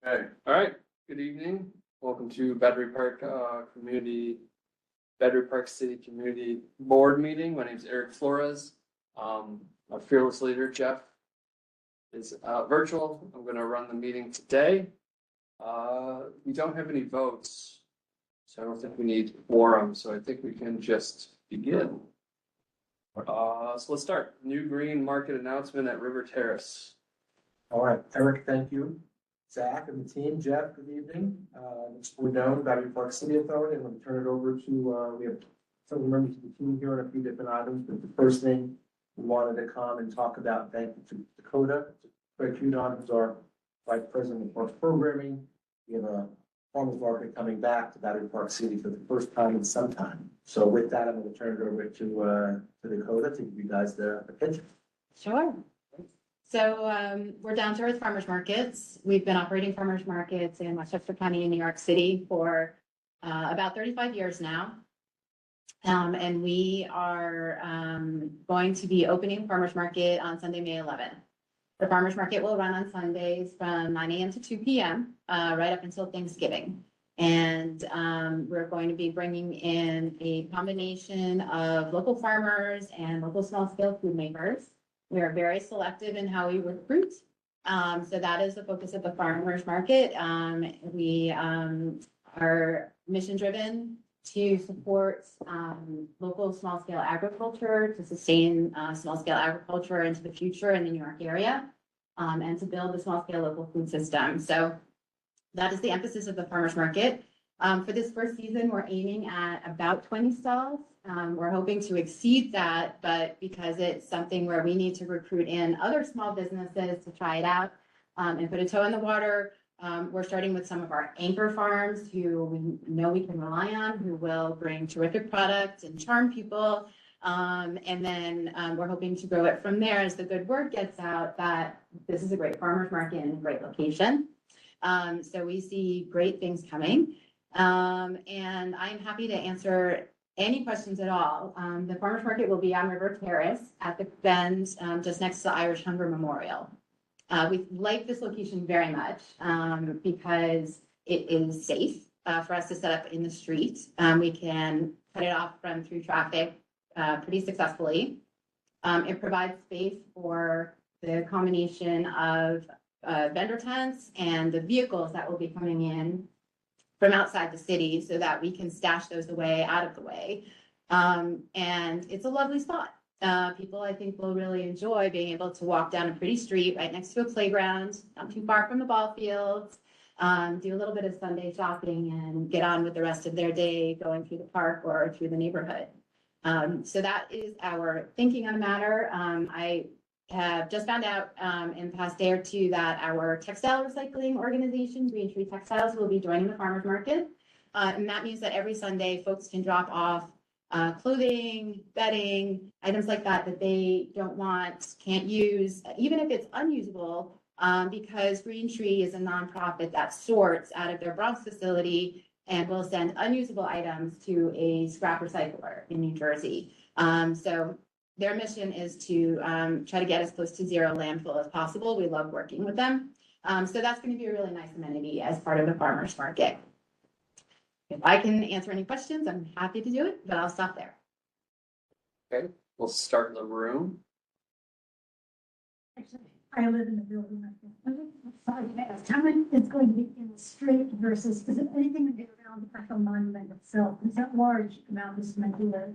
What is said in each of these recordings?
Okay, all right, good evening. Welcome to Battery Park City Community Board meeting. My name is Eric Flores. Our fearless leader, Jeff, is virtual. I'm gonna run the meeting today. We don't have any votes, so I don't think we need quorum, so I think we can just begin. So let's start. New green market announcement at River Terrace. All right, Eric, thank you. Zach and the team, Jeff, good evening. We're known Battery Park City Authority. I'm going to turn it over to, we have several members of the team here on a few different items, but the first thing we wanted to come and talk about, thank you to Dakota, Greg Hudon, who's our Vice President of Parks Programming. We have a farmers market coming back to Battery Park City for the first time in some time. So with that, I'm going to turn it over to Dakota to give you guys the pitch. Sure. So we're Down to Earth Farmers Markets. We've been operating farmers markets in Westchester County in New York City for about 35 years now. And we are going to be opening farmers market on Sunday, May 11th. The farmers market will run on Sundays from 9 a.m. to 2 p.m. Right up until Thanksgiving. And we're going to be bringing in a combination of local farmers and local small scale food makers. We are very selective in how we recruit. So that is the focus of the farmers market. We are mission driven to support local small scale agriculture, to sustain small scale agriculture into the future in the New York area, and to build the small scale local food system. So that is the emphasis of the farmers market. For this first season, we're aiming at about 20 stalls. We're hoping to exceed that, but because it's something where we need to recruit in other small businesses to try it out and put a toe in the water, we're starting with some of our anchor farms who we know we can rely on, who will bring terrific products and charm people. And then we're hoping to grow it from there as the good word gets out that this is a great farmers market and a great location. So we see great things coming. And I'm happy to answer any questions at all. The farmers market will be on River Terrace at the bend just next to the Irish Hunger Memorial. We like this location very much because it is safe for us to set up in the street. We can cut it off from through traffic pretty successfully. It provides space for the combination of vendor tents and the vehicles that will be coming in from outside the city so that we can stash those away out of the way. And it's a lovely spot. People, I think, will really enjoy being able to walk down a pretty street right next to a playground, not too far from the ball fields, do a little bit of Sunday shopping and get on with the rest of their day going through the park or through the neighborhood. So that is our thinking on the matter. I have just found out in the past day or two that our textile recycling organization, Green Tree Textiles, will be joining the farmers market. And that means that every Sunday folks can drop off clothing, bedding, items like that that they don't want, can't use, even if it's unusable, because Green Tree is a nonprofit that sorts out of their Bronx facility and will send unusable items to a scrap recycler in New Jersey. So their mission is to try to get as close to zero landfill as possible. We love working with them. So that's going to be a really nice amenity as part of the farmers market. If I can answer any questions, I'm happy to do it, but I'll stop there. Okay, we'll start in the room. Actually, I live in the building. Sorry to ask, how many is going to be in the street versus, is it anything to do around the Echo Monument itself? Is that large amount of cement there?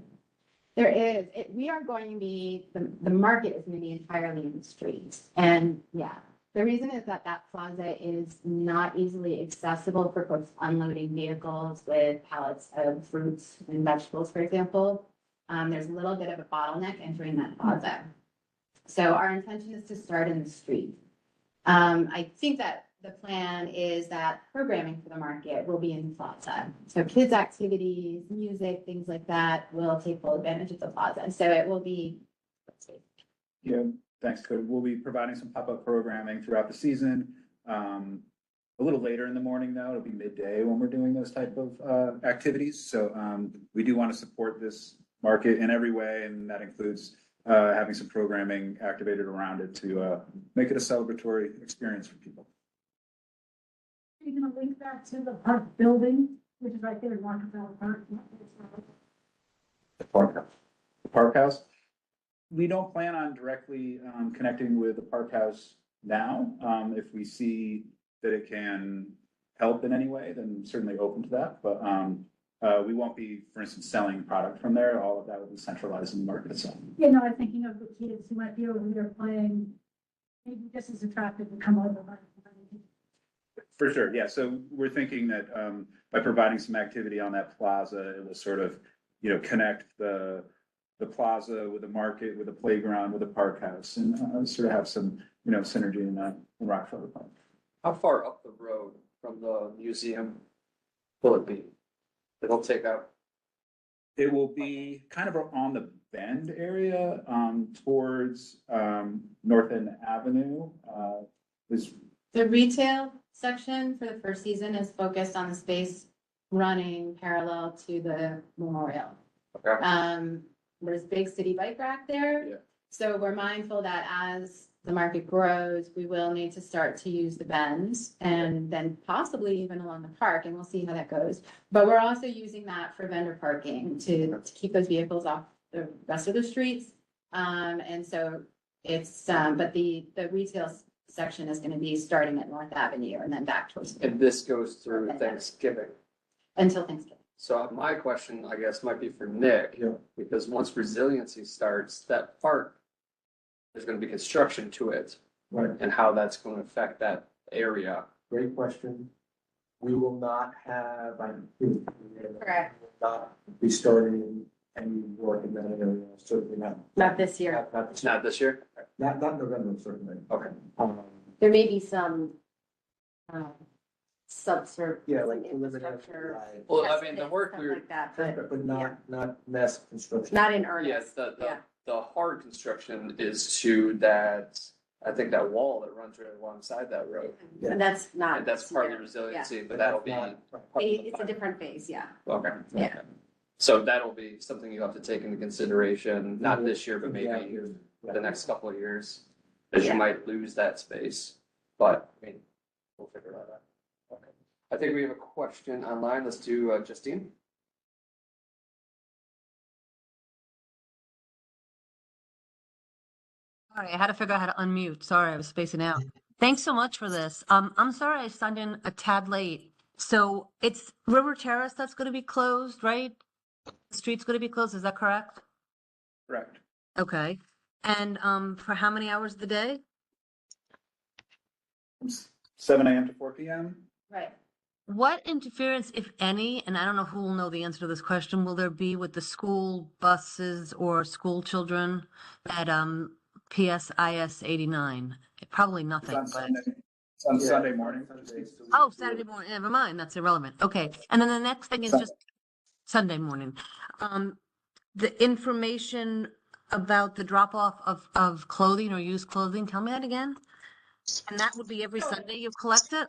There is. We are going to be, the market is going to be entirely in the streets. And yeah, the reason is that that plaza is not easily accessible for folks unloading vehicles with pallets of fruits and vegetables, for example. There's a little bit of a bottleneck entering that plaza. So our intention is to start in the street. I think that the plan is that programming for the market will be in the plaza. So kids' activities, music, things like that will take full advantage of the plaza. So it will be. Yeah, thanks, Cody. We'll be providing some pop-up programming throughout the season. A little later in the morning, though, it'll be midday when we're doing those type of activities. So we do want to support this market in every way, and that includes having some programming activated around it to make it a celebratory experience for people. you gonna link that to the park building, which is right there in Rockefeller Park? The park house. The Park House. We don't plan on directly connecting with the Park House now. If we see that it can help in any way, then certainly open to that. But we won't be, for instance, selling product from there. All of that will be centralized in the market itself. You know, I'm thinking of the kids who might be over there playing, maybe just as attractive to come over. For sure, yeah. So we're thinking that by providing some activity on that plaza, it will sort of, connect the plaza with the market, with the playground, with the Park House, and sort of have some, synergy in that in Rockefeller Park. How far up the road from the museum will it be? It'll take out, It will be kind of on the bend area towards North End Avenue. Is The retail section for the first season is focused on the space running parallel to the memorial. okay, There's big city bike rack there. Yeah. So we're mindful that as the market grows, we will need to start to use the bends and then possibly even along the park, and we'll see how that goes. But we're also using that for vendor parking to keep those vehicles off the rest of the streets. And so it's, but the retail section is gonna be starting at North Avenue and then back towards and this goes through Thanksgiving. until Thanksgiving. So my question, I guess, might be for Nick. Yeah. Because once resiliency starts, that park, there's gonna be construction to it, Right, and how that's gonna affect that area. great question. We will not have, Correct. Not be starting any work in that area, certainly not. Not this year. Not this year? Not November, certainly. Okay. There may be some subsurface. Yeah, like preliminary. infrastructure. Right. Well, I testing, mean, the work stuff we're, like that, But not massive construction. not in yes, earnest. Yeah. the hard construction is to that, I think that wall that runs right alongside that road. Yeah. And that's not. And that's part of the yeah. resiliency, but that'll be, It's a different phase, yeah. okay. Yeah. okay. So that'll be something you have to take into consideration, not this year, but maybe Yeah. the next couple of years. As you Yeah. might lose that space, but I mean, we'll figure that out. Okay. I think we have a question online. Let's do Justine. Sorry, I had to figure out how to unmute. Sorry, I was spacing out. Thanks so much for this. I'm sorry I signed in a tad late. So it's River Terrace that's going to be closed, right? The street's going to be closed. Is that correct? correct. Okay. And for how many hours of the day? From 7 a.m. to 4 p.m. Right. What interference, if any, and I don't know who will know the answer to this question, will there be with the school buses or school children at PSIS 89? Probably It's nothing, on but. Sunday. It's on Yeah. Sunday morning. Oh, Saturday morning, never mind, that's irrelevant. Okay, and then the next thing is just Sunday morning. The information about the drop off of clothing or used clothing, tell me that again? And that would be every Sunday you collect it?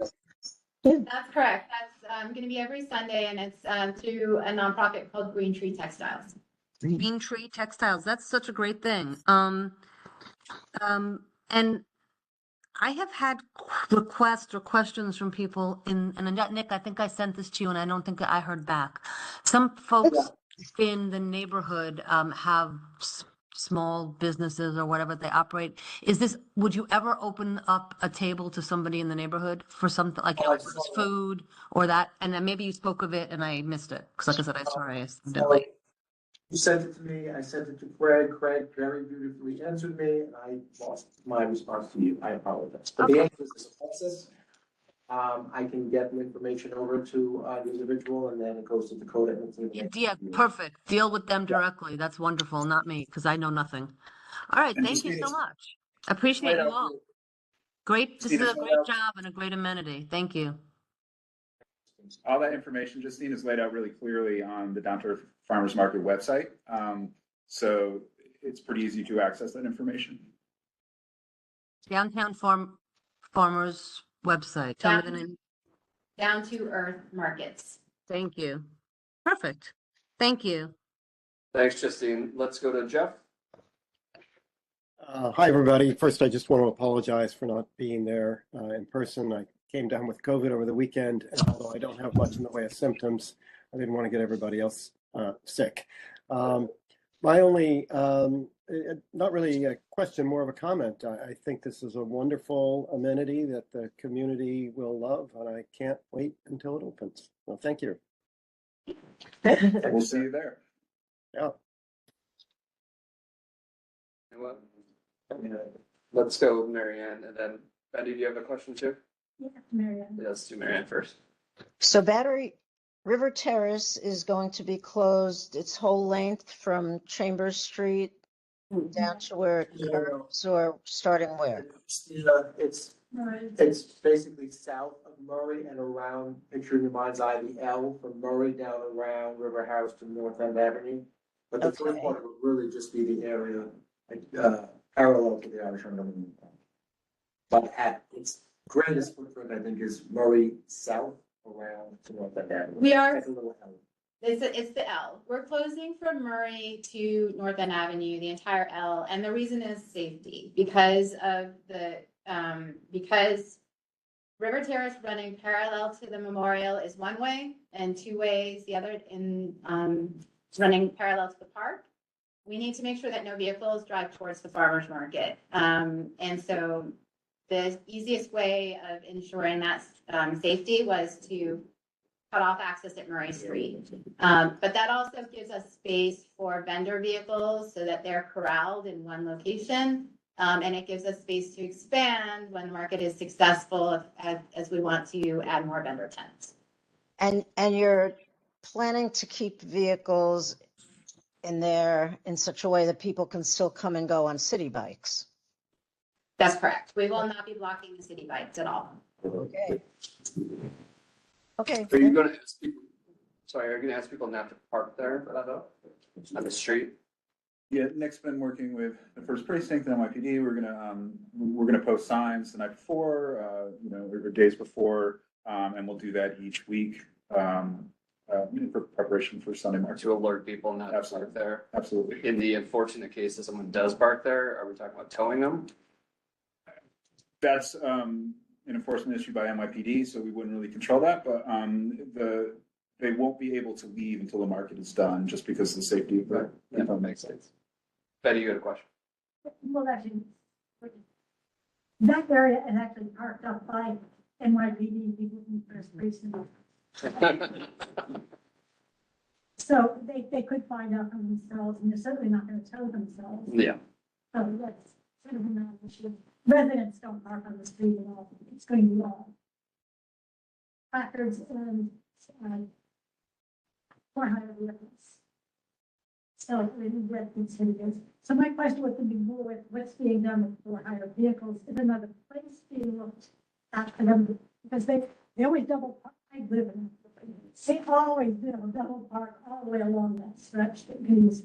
That's correct. That's going to be every Sunday, and it's through a nonprofit called Green Tree Textiles. Green Tree Textiles, that's such a great thing. And I have had requests or questions from people and Nick, I think I sent this to you and I don't think I heard back. Some folks in the neighborhood have small businesses or whatever they operate. Would you ever open up a table to somebody in the neighborhood for something like, food or that? And then maybe you spoke of it and I missed it. Cause like I said, I sorry. You sent it to me, I sent it to Craig very beautifully answered me, and I lost my response to you, I apologize. But the Okay. answer is it's a process. I can get the information over to the individual, and then it goes to Dakota and the team. Yeah, perfect. Deal with them directly. That's wonderful. Not me, because I know nothing. All right. And Thank you so Christina, much. Appreciate you all. Great. This is Christina, a great job and a great amenity. Thank you. All that information, Justine, is laid out really clearly on the Down to Earth Farmers Market website. So it's pretty easy to access that information. Downtown Farmers website. Tell me the name. Down to Earth Markets. Thank you. Perfect. Thank you. Thanks, Justine. Let's go to Jeff. Hi, everybody. First, I just want to apologize for not being there in person. I came down with COVID over the weekend. And although I don't have much in the way of symptoms, I didn't want to get everybody else sick. My only, not really a question, more of a comment. I think this is a wonderful amenity that the community will love, and I can't wait until it opens. Well, thank you. We'll see you there. Yeah. You know what? Let's go with Mary Ann, and then Betty, do you have a question too? Yeah, Marianne. Yeah, let's do Mary Ann first. So Battery River Terrace is going to be closed its whole length from Chambers Street down to where it curves, or starting where? It's basically south of Murray and around, picture in your mind's eye, the L from Murray down around River House to North End Avenue. But the first Okay. part would really just be the area, parallel to the Irish Underground. But at its greatest footprint, I think, is Murray south around to North End Avenue. We are, It's a little L. it's the L. We're closing from Murray to North End Avenue, the entire L, and the reason is safety, because of because River Terrace running parallel to the memorial is one way, and two ways, the other running parallel to the park. We need to make sure that no vehicles drive towards the farmer's market. And so the easiest way of ensuring that safety was to cut off access at Murray Street. But that also gives us space for vendor vehicles so that they're corralled in one location. And it gives us space to expand when the market is successful as we want to add more vendor tents. And you're planning to keep vehicles in there in such a way that people can still come and go on city bikes? That's correct. We will not be blocking the city bikes at all. Okay. Okay. Are you gonna ask people, sorry, are you gonna ask people not to park there for that though? On the street? Yeah, Nick's been working with the first precinct and NYPD. We're gonna post signs the night before, or days before, and we'll do that each week, for preparation for Sunday market. To alert people not to park Absolutely. there? Absolutely. In the unfortunate case that someone does park there, are we talking about towing them? That's an enforcement issue by NYPD, so we wouldn't really control that, but they won't be able to leave until the market is done, just because of the safety of the. Yeah, that makes sense. Betty, you had a question? Well, actually, that area is actually parked up by NYPD, people from First Precinct. So they could find out for themselves, and they're certainly not gonna tow themselves. Yeah. So that's sort of an issue. Residents don't park on the street at all. It's going to be all placards and for hire vehicles. So so my question was to be more with what's being done with for hire vehicles. Is another place being looked at for them? Because they always double park. I live in it. They always do a double park all the way along that stretch that goes.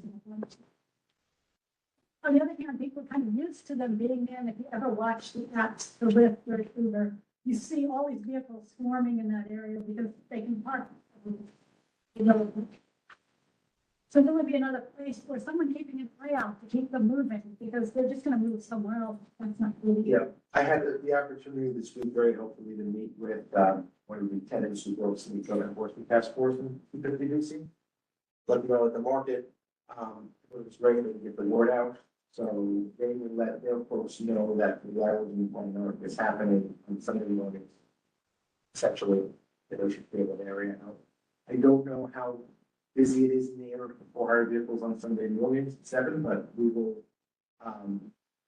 On the other hand, people are kind of used to them being there, and if you ever watch the apps, the Lyft or Uber, you see all these vehicles swarming in that area because they can park. So there would be another place or someone keeping an eye out to keep them moving, because they're just gonna move somewhere else. That's not really. Yeah, I had the opportunity this week, very hopefully, to meet with one of the tenants who works in the drug enforcement task force in PwC. Let them know at the market, it was regular to get the word out. So they would let their folks know that the violence is happening on Sunday mornings. Essentially, that they should clear that area out. I don't know how busy it is in the area for hire vehicles on Sunday mornings at 7, but we will,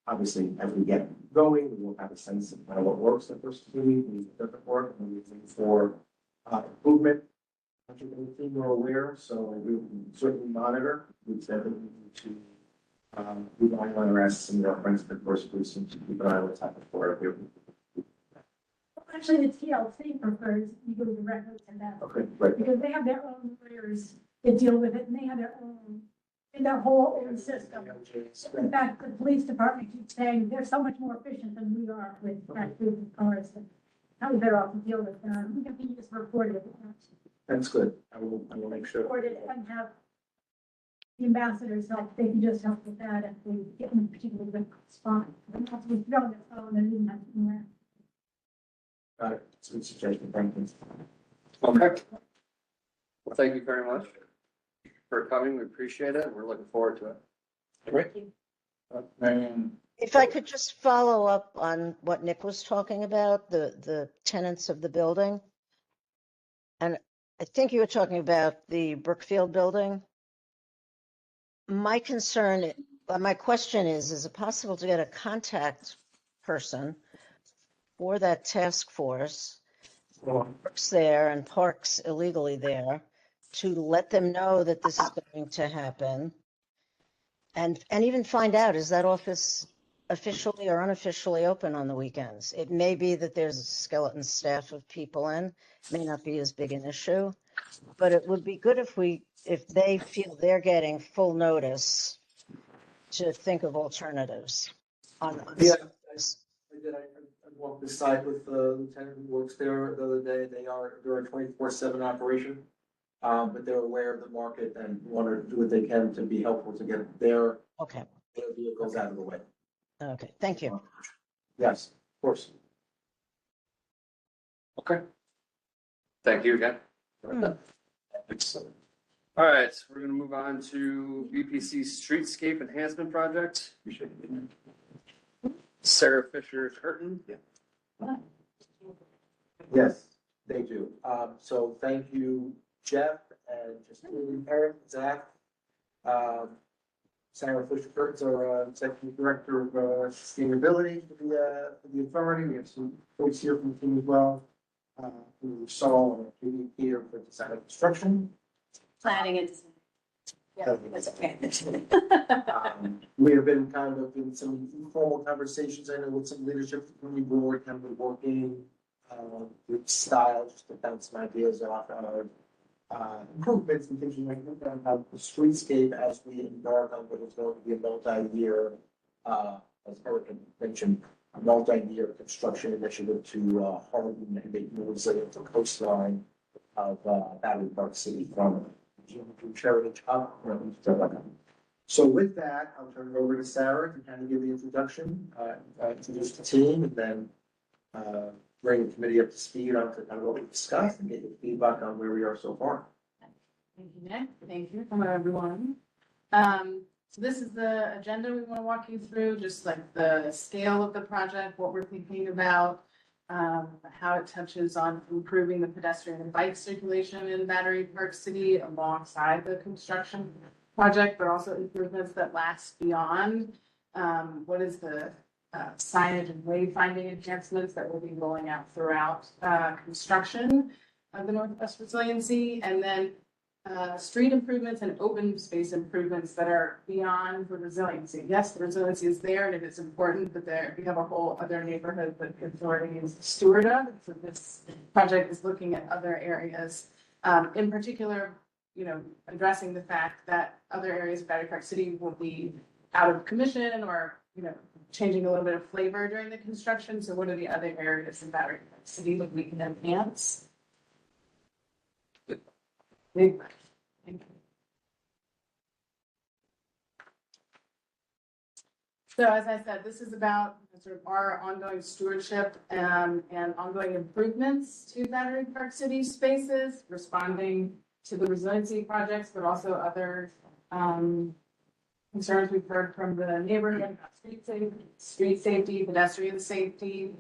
obviously, as we get going, we will have a sense of what works the first 2 weeks, and what doesn't work, and we're looking for improvement. I think the team are aware, so we will certainly monitor. We've said that we need to we might want to ask some of our friends at the first precinct to keep an eye on what's happening for it. Actually, the TLC prefers you go directly to them, Okay, right. because they have their own lawyers that deal with it, and they have their own, in their whole own system. In fact, the police department keeps saying they're so much more efficient than we are with that group of cars. How better off to deal with them. We can just report it. That's good. I will make sure. Report it and have the ambassadors help. They can just help with that if we get in a particularly good spot. They don't have to withdraw their phone and even have to. It's a good suggestion, thank you. Okay. Well, thank you very much for coming. We appreciate it. We're looking forward to it. Great. And If I could just follow up on what Nick was talking about, the tenants of the building. And I think you were talking about the Brookfield building. My concern, my question is it possible to get a contact person for that task force who works there and parks illegally there to let them know that this is going to happen? And even find out, is that office officially or unofficially open on the weekends? It may be that there's a skeleton staff of people in, may not be as big an issue, but it would be good if they feel they're getting full notice to think of alternatives on. Yeah, I walked the site with the lieutenant who works there the other day. They're a 24/7 operation. But they're aware of the market and want to do what they can to be helpful to get their Okay, vehicles out of the way. okay, thank you. Yes, of course. Okay. Thank you again. Hmm. All right, we're gonna move on to BPC Streetscape Enhancement Project. Sarah Fisher Curtin. Yes, they do. So thank you, Jeff, and just Eric, Zach. Sarah Fisher Curtin's our executive director of sustainability for the authority. We have some folks here from the team as well. Who saw and here for design and construction. Planning and design. Yeah, that's okay. We have been kind of in some informal conversations, I know, with some leadership from the board, kind of working with styles to bounce some ideas off of improvements and things like that about the streetscape as we embark on what is going to be a multi-year, as Eric had mentioned, a multi-year construction initiative to harden and make more resilient the coastline of Battery Park City from Heritage up. So with that, I'll turn it over to Sarah to kind of give the introduction, introduce the team, and then bring the committee up to speed on to kind of what we discussed and get your feedback on where we are so far. Thank you, Nick. Thank you. Hello, everyone. So this is the agenda we want to walk you through, just like the scale of the project, what we're thinking about, how it touches on improving the pedestrian and bike circulation in Battery Park City alongside the construction project, but also improvements that last beyond. What is the signage and wayfinding enhancements that we'll be rolling out throughout construction of the Northwest Resiliency, and then street improvements and open space improvements that are beyond the resiliency. Yes, the resiliency is there and it is important, but we have a whole other neighborhood that the authority is the steward of. So this project is looking at other areas, in particular, addressing the fact that other areas of Battery Park City will be out of commission or, changing a little bit of flavor during the construction. So what are the other areas in Battery Park City that we can enhance? Thank you. So as I said, this is about sort of our ongoing stewardship and ongoing improvements to Battery Park City spaces, responding to the resiliency projects, but also other concerns we've heard from the neighborhood about street safety, pedestrian safety.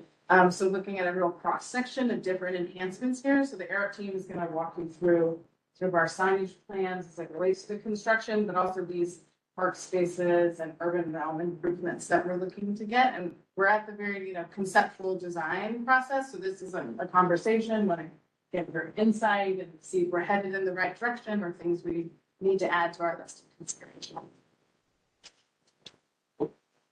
So looking at a real cross section of different enhancements here. So the Arup team is going to walk you through sort of our signage plans as it relates to construction, but also these park spaces and urban realm improvements that we're looking to get. And we're at the very, conceptual design process. So this is a conversation when I get your insight and see if we're headed in the right direction or things we need to add to our list of consideration.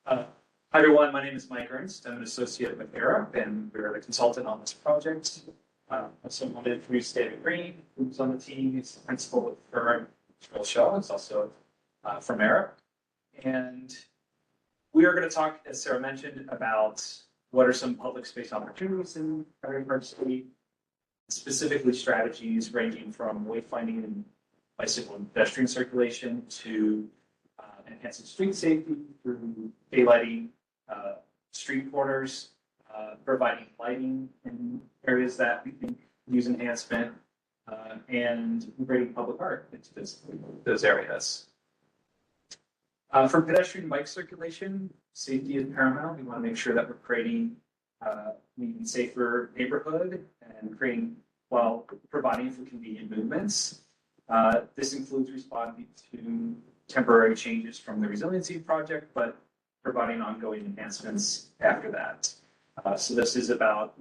Hi everyone, my name is Mike Ernst. I'm an associate with Arup and we're the consultant on this project. I also want to introduce David Green, who's on the team. He's the principal with the firm. Phil Shaw is also from Arup. And we are going to talk, as Sarah mentioned, about what are some public space opportunities in Battery Park City, specifically strategies ranging from wayfinding and bicycle and pedestrian circulation to enhancing street safety through daylighting street corners, providing lighting in areas that we think use enhancement, and integrating public art into those areas. For pedestrian and bike circulation, safety is paramount. We want to make sure that we're creating an even safer neighborhood and creating while providing for convenient movements. This includes responding to temporary changes from the resiliency project, but providing ongoing enhancements after that. So this is about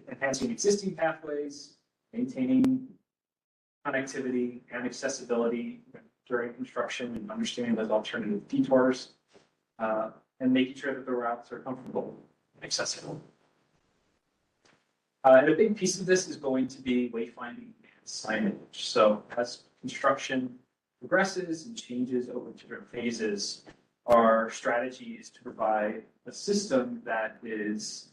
enhancing existing pathways, maintaining connectivity and accessibility during construction and understanding those alternative detours, and making sure that the routes are comfortable and accessible. And a big piece of this is going to be wayfinding and signage. So as construction progresses and changes over different phases, our strategy is to provide a system that is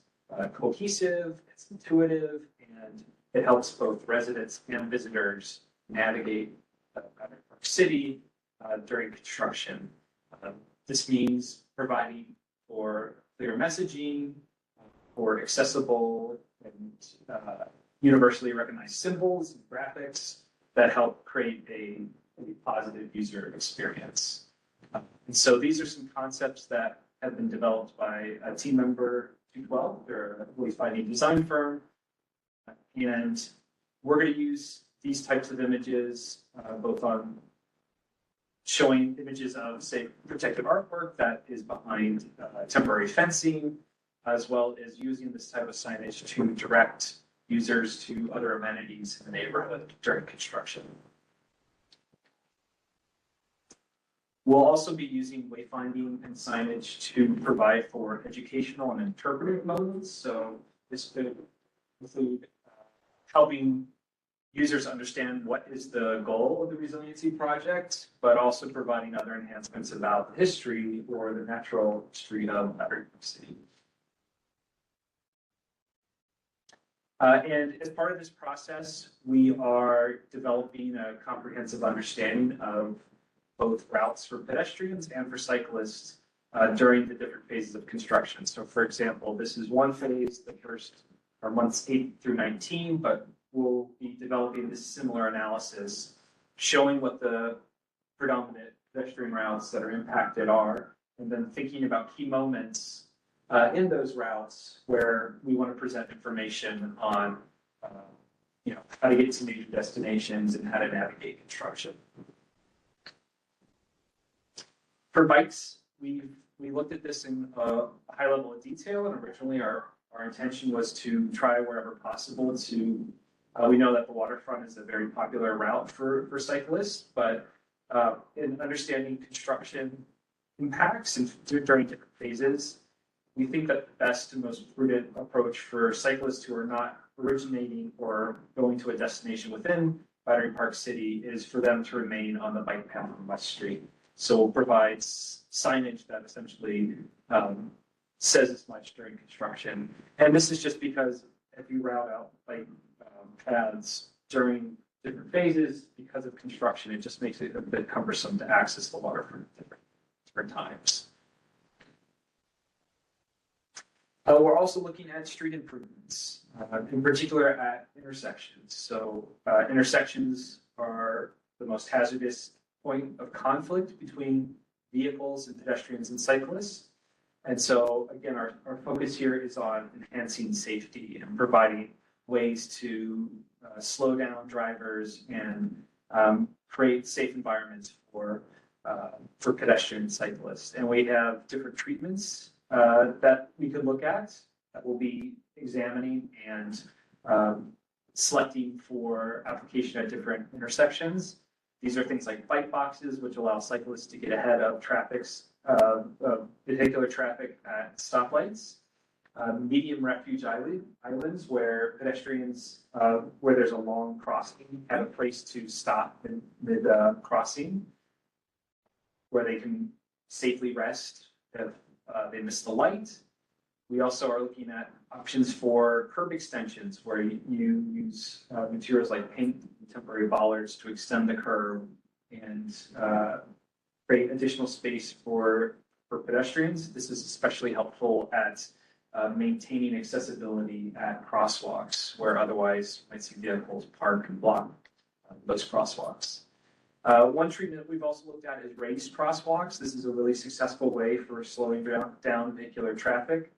cohesive, it's intuitive, and it helps both residents and visitors navigate Battery Park City during construction. This means providing for clear messaging, for accessible and universally recognized symbols and graphics that help create a positive user experience. And so these are some concepts that have been developed by a team member, 212. They're a wayfinding design firm. And we're going to use these types of images, both on showing images of, say, protected artwork that is behind temporary fencing, as well as using this type of signage to direct users to other amenities in the neighborhood during construction. We'll also be using wayfinding and signage to provide for educational and interpretive modes. So this could include helping users understand what is the goal of the resiliency project, but also providing other enhancements about the history or the natural history of Battery Park City. And as part of this process, we are developing a comprehensive understanding of both routes for pedestrians and for cyclists during the different phases of construction. So for example, this is one phase, the first are months 8 through 19, but we'll be developing this similar analysis, showing what the predominant pedestrian routes that are impacted are, and then thinking about key moments in those routes where we want to present information on how to get to major destinations and how to navigate construction. For bikes, we looked at this in a high level of detail, and originally our intention was to try wherever possible to, we know that the waterfront is a very popular route for cyclists, but in understanding construction impacts and during different phases, we think that the best and most prudent approach for cyclists who are not originating or going to a destination within Battery Park City is for them to remain on the bike path on West Street. So we'll provide signage that essentially says as much during construction. And this is just because if you route out bike paths during different phases, because of construction, it just makes it a bit cumbersome to access the waterfront at different times. We're also looking at street improvements, in particular at intersections. So intersections are the most hazardous point of conflict between vehicles and pedestrians and cyclists. And so again, our focus here is on enhancing safety and providing ways to slow down drivers and create safe environments for pedestrians and cyclists. And we have different treatments that we could look at that we'll be examining and selecting for application at different intersections. These are things like bike boxes, which allow cyclists to get ahead of vehicular traffic at stoplights. Medium refuge islands where pedestrians, where there's a long crossing, have a place to stop in mid-crossing, where they can safely rest if they miss the light. We also are looking at options for curb extensions, where you use materials like paint and temporary bollards to extend the curb and create additional space for pedestrians. This is especially helpful at maintaining accessibility at crosswalks where otherwise you might see vehicles park and block those crosswalks. One treatment we've also looked at is raised crosswalks. This is a really successful way for slowing down vehicular traffic.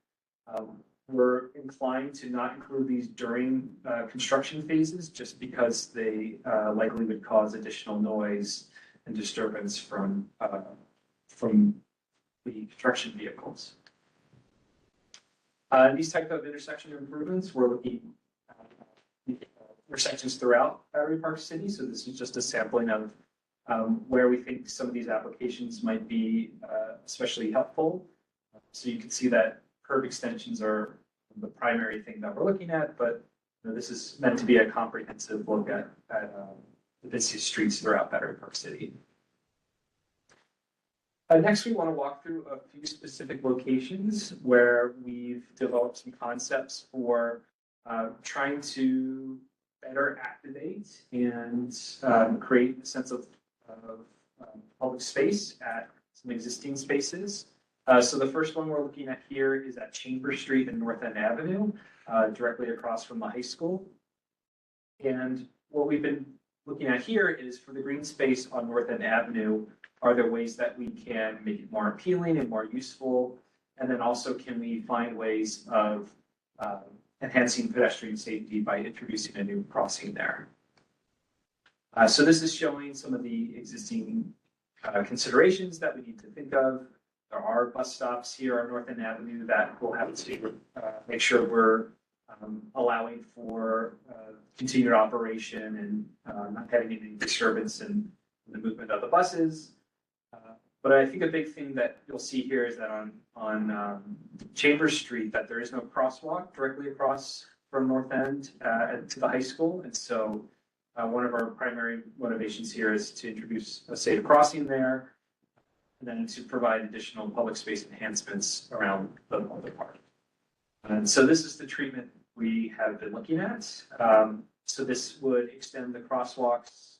We're inclined to not include these during construction phases just because they likely would cause additional noise and disturbance from the construction vehicles. These type of intersection improvements, we're looking at intersections throughout Battery Park City. So this is just a sampling of where we think some of these applications might be especially helpful. So you can see that curb extensions are the primary thing that we're looking at, but this is meant to be a comprehensive look at the busiest streets throughout Battery Park City. Next, we want to walk through a few specific locations where we've developed some concepts for trying to better activate and create a sense of public space at some existing spaces. So the first one we're looking at here is at Chambers Street and North End Avenue, directly across from the high school. And what we've been looking at here is for the green space on North End Avenue, are there ways that we can make it more appealing and more useful? And then also, can we find ways of enhancing pedestrian safety by introducing a new crossing there? So this is showing some of the existing considerations that we need to think of. There are bus stops here on North End Avenue that we'll have to make sure we're allowing for continued operation and not having any disturbance in the movement of the buses. But I think a big thing that you'll see here is that on Chambers Street, that there is no crosswalk directly across from North End to the high school. And so one of our primary motivations here is to introduce a safe crossing there, and then to provide additional public space enhancements around the park. And so this is the treatment we have been looking at. So this would extend the crosswalks,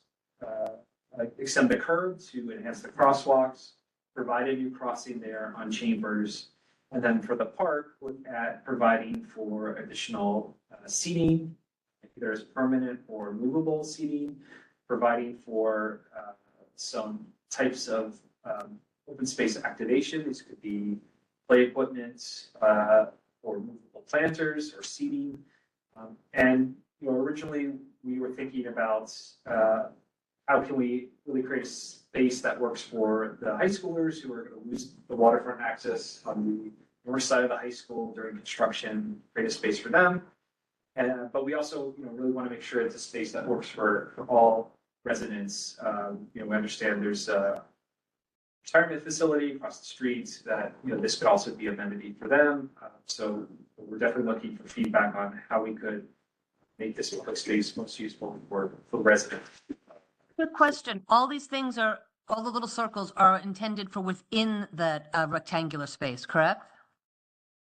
extend the curb to enhance the crosswalks, provide a new crossing there on Chambers, and then for the park, look at providing for additional seating, either as permanent or movable seating, providing for some types of open space activation. These could be play equipment or movable planters or seating. And originally we were thinking about how can we really create a space that works for the high schoolers who are going to lose the waterfront access on the north side of the high school during construction, create a space for them. But we also really want to make sure it's a space that works for all residents. We understand there's a retirement facility across the street that this could also be amenity for them. So we're definitely looking for feedback on how we could make this public space most useful for residents. Good question. All these things all the little circles are intended for within that rectangular space, correct?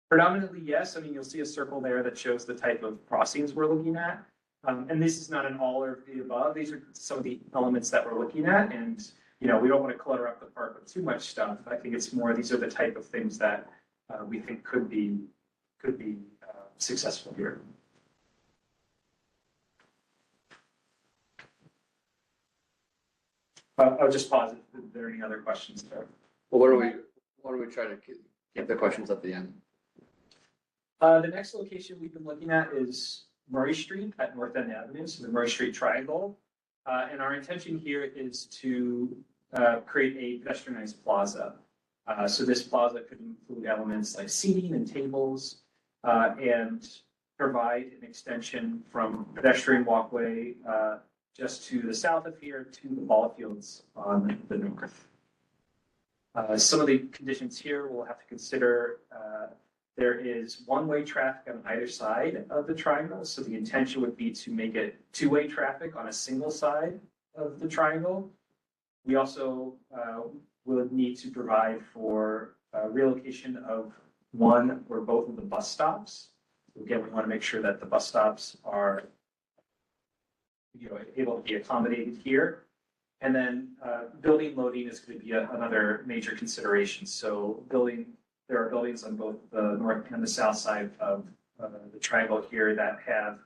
Predominantly, yes. I mean, you'll see a circle there that shows the type of crossings we're looking at. And this is not an all or the above. These are some of the elements that we're looking at. And, we don't want to clutter up the park with too much stuff. I think it's more, these are the type of things that we think could be successful here. I'll just pause if there are any other questions there. Well, why don't we try to keep the questions at the end? The next location we've been looking at is Murray Street at North End Avenue, so the Murray Street Triangle. And our intention here is to create a pedestrianized plaza. So this plaza could include elements like seating and tables and provide an extension from pedestrian walkway just to the south of here to the ball fields on the north. Some of the conditions here we'll have to consider. There is one-way traffic on either side of the triangle. So the intention would be to make it two-way traffic on a single side of the triangle. We also would need to provide for relocation of one or both of the bus stops. Again, we want to make sure that the bus stops are able to be accommodated here. And then building loading is going to be another major consideration. So building there are buildings on both the north and the south side of the triangle here that have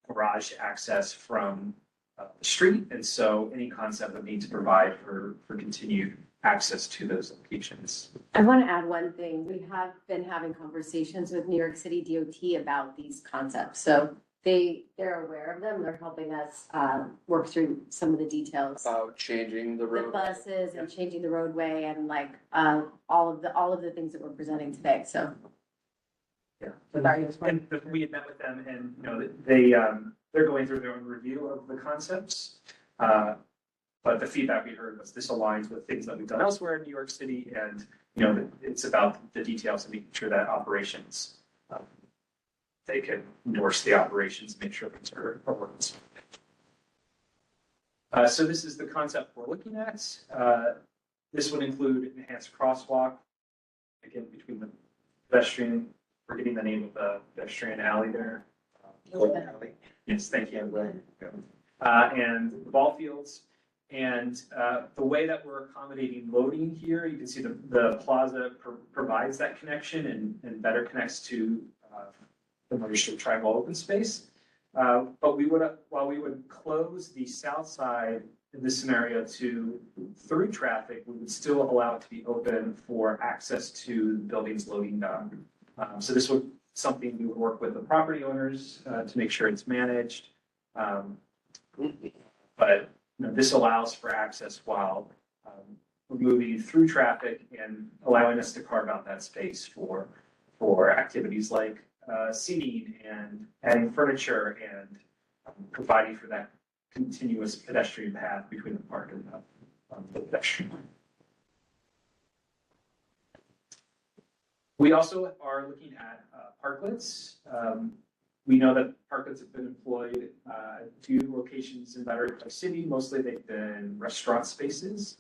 garage access from the street. And so any concept would need to provide for continued access to those locations. I want to add one thing. We have been having conversations with New York City DOT about these concepts. So they're aware of them. They're helping us work through some of the details. About changing the The road. buses and changing the roadway and like all of the things that we're presenting today. So. Yeah. Sorry. And we had met with them and, you know, they're going through their own review of the concepts. But the feedback we heard was this aligns with things that we've done elsewhere in New York City. And, you know, it's about the details and making sure that operations, they can endorse the operations, make sure things are working. So this is the concept we're looking at. This would include enhanced crosswalk, again, between the pedestrian, forgetting the name of the pedestrian alley there. Yes, thank you. And the ball fields. And the way that we're accommodating loading here, you can see the plaza provides that connection and better connects to the Murray Street Triangle open space. But while we would close the south side in this scenario through traffic, we would still allow it to be open for access to the building's loading dock. So this would something we would work with the property owners to make sure it's managed. But you know, this allows for access while moving through traffic and allowing us to carve out that space for activities like seating and adding furniture and providing for that continuous pedestrian path between the park and the pedestrian. We also are looking at parklets. We know that parklets have been employed at a few locations in Battery Park City. Mostly they've been restaurant spaces.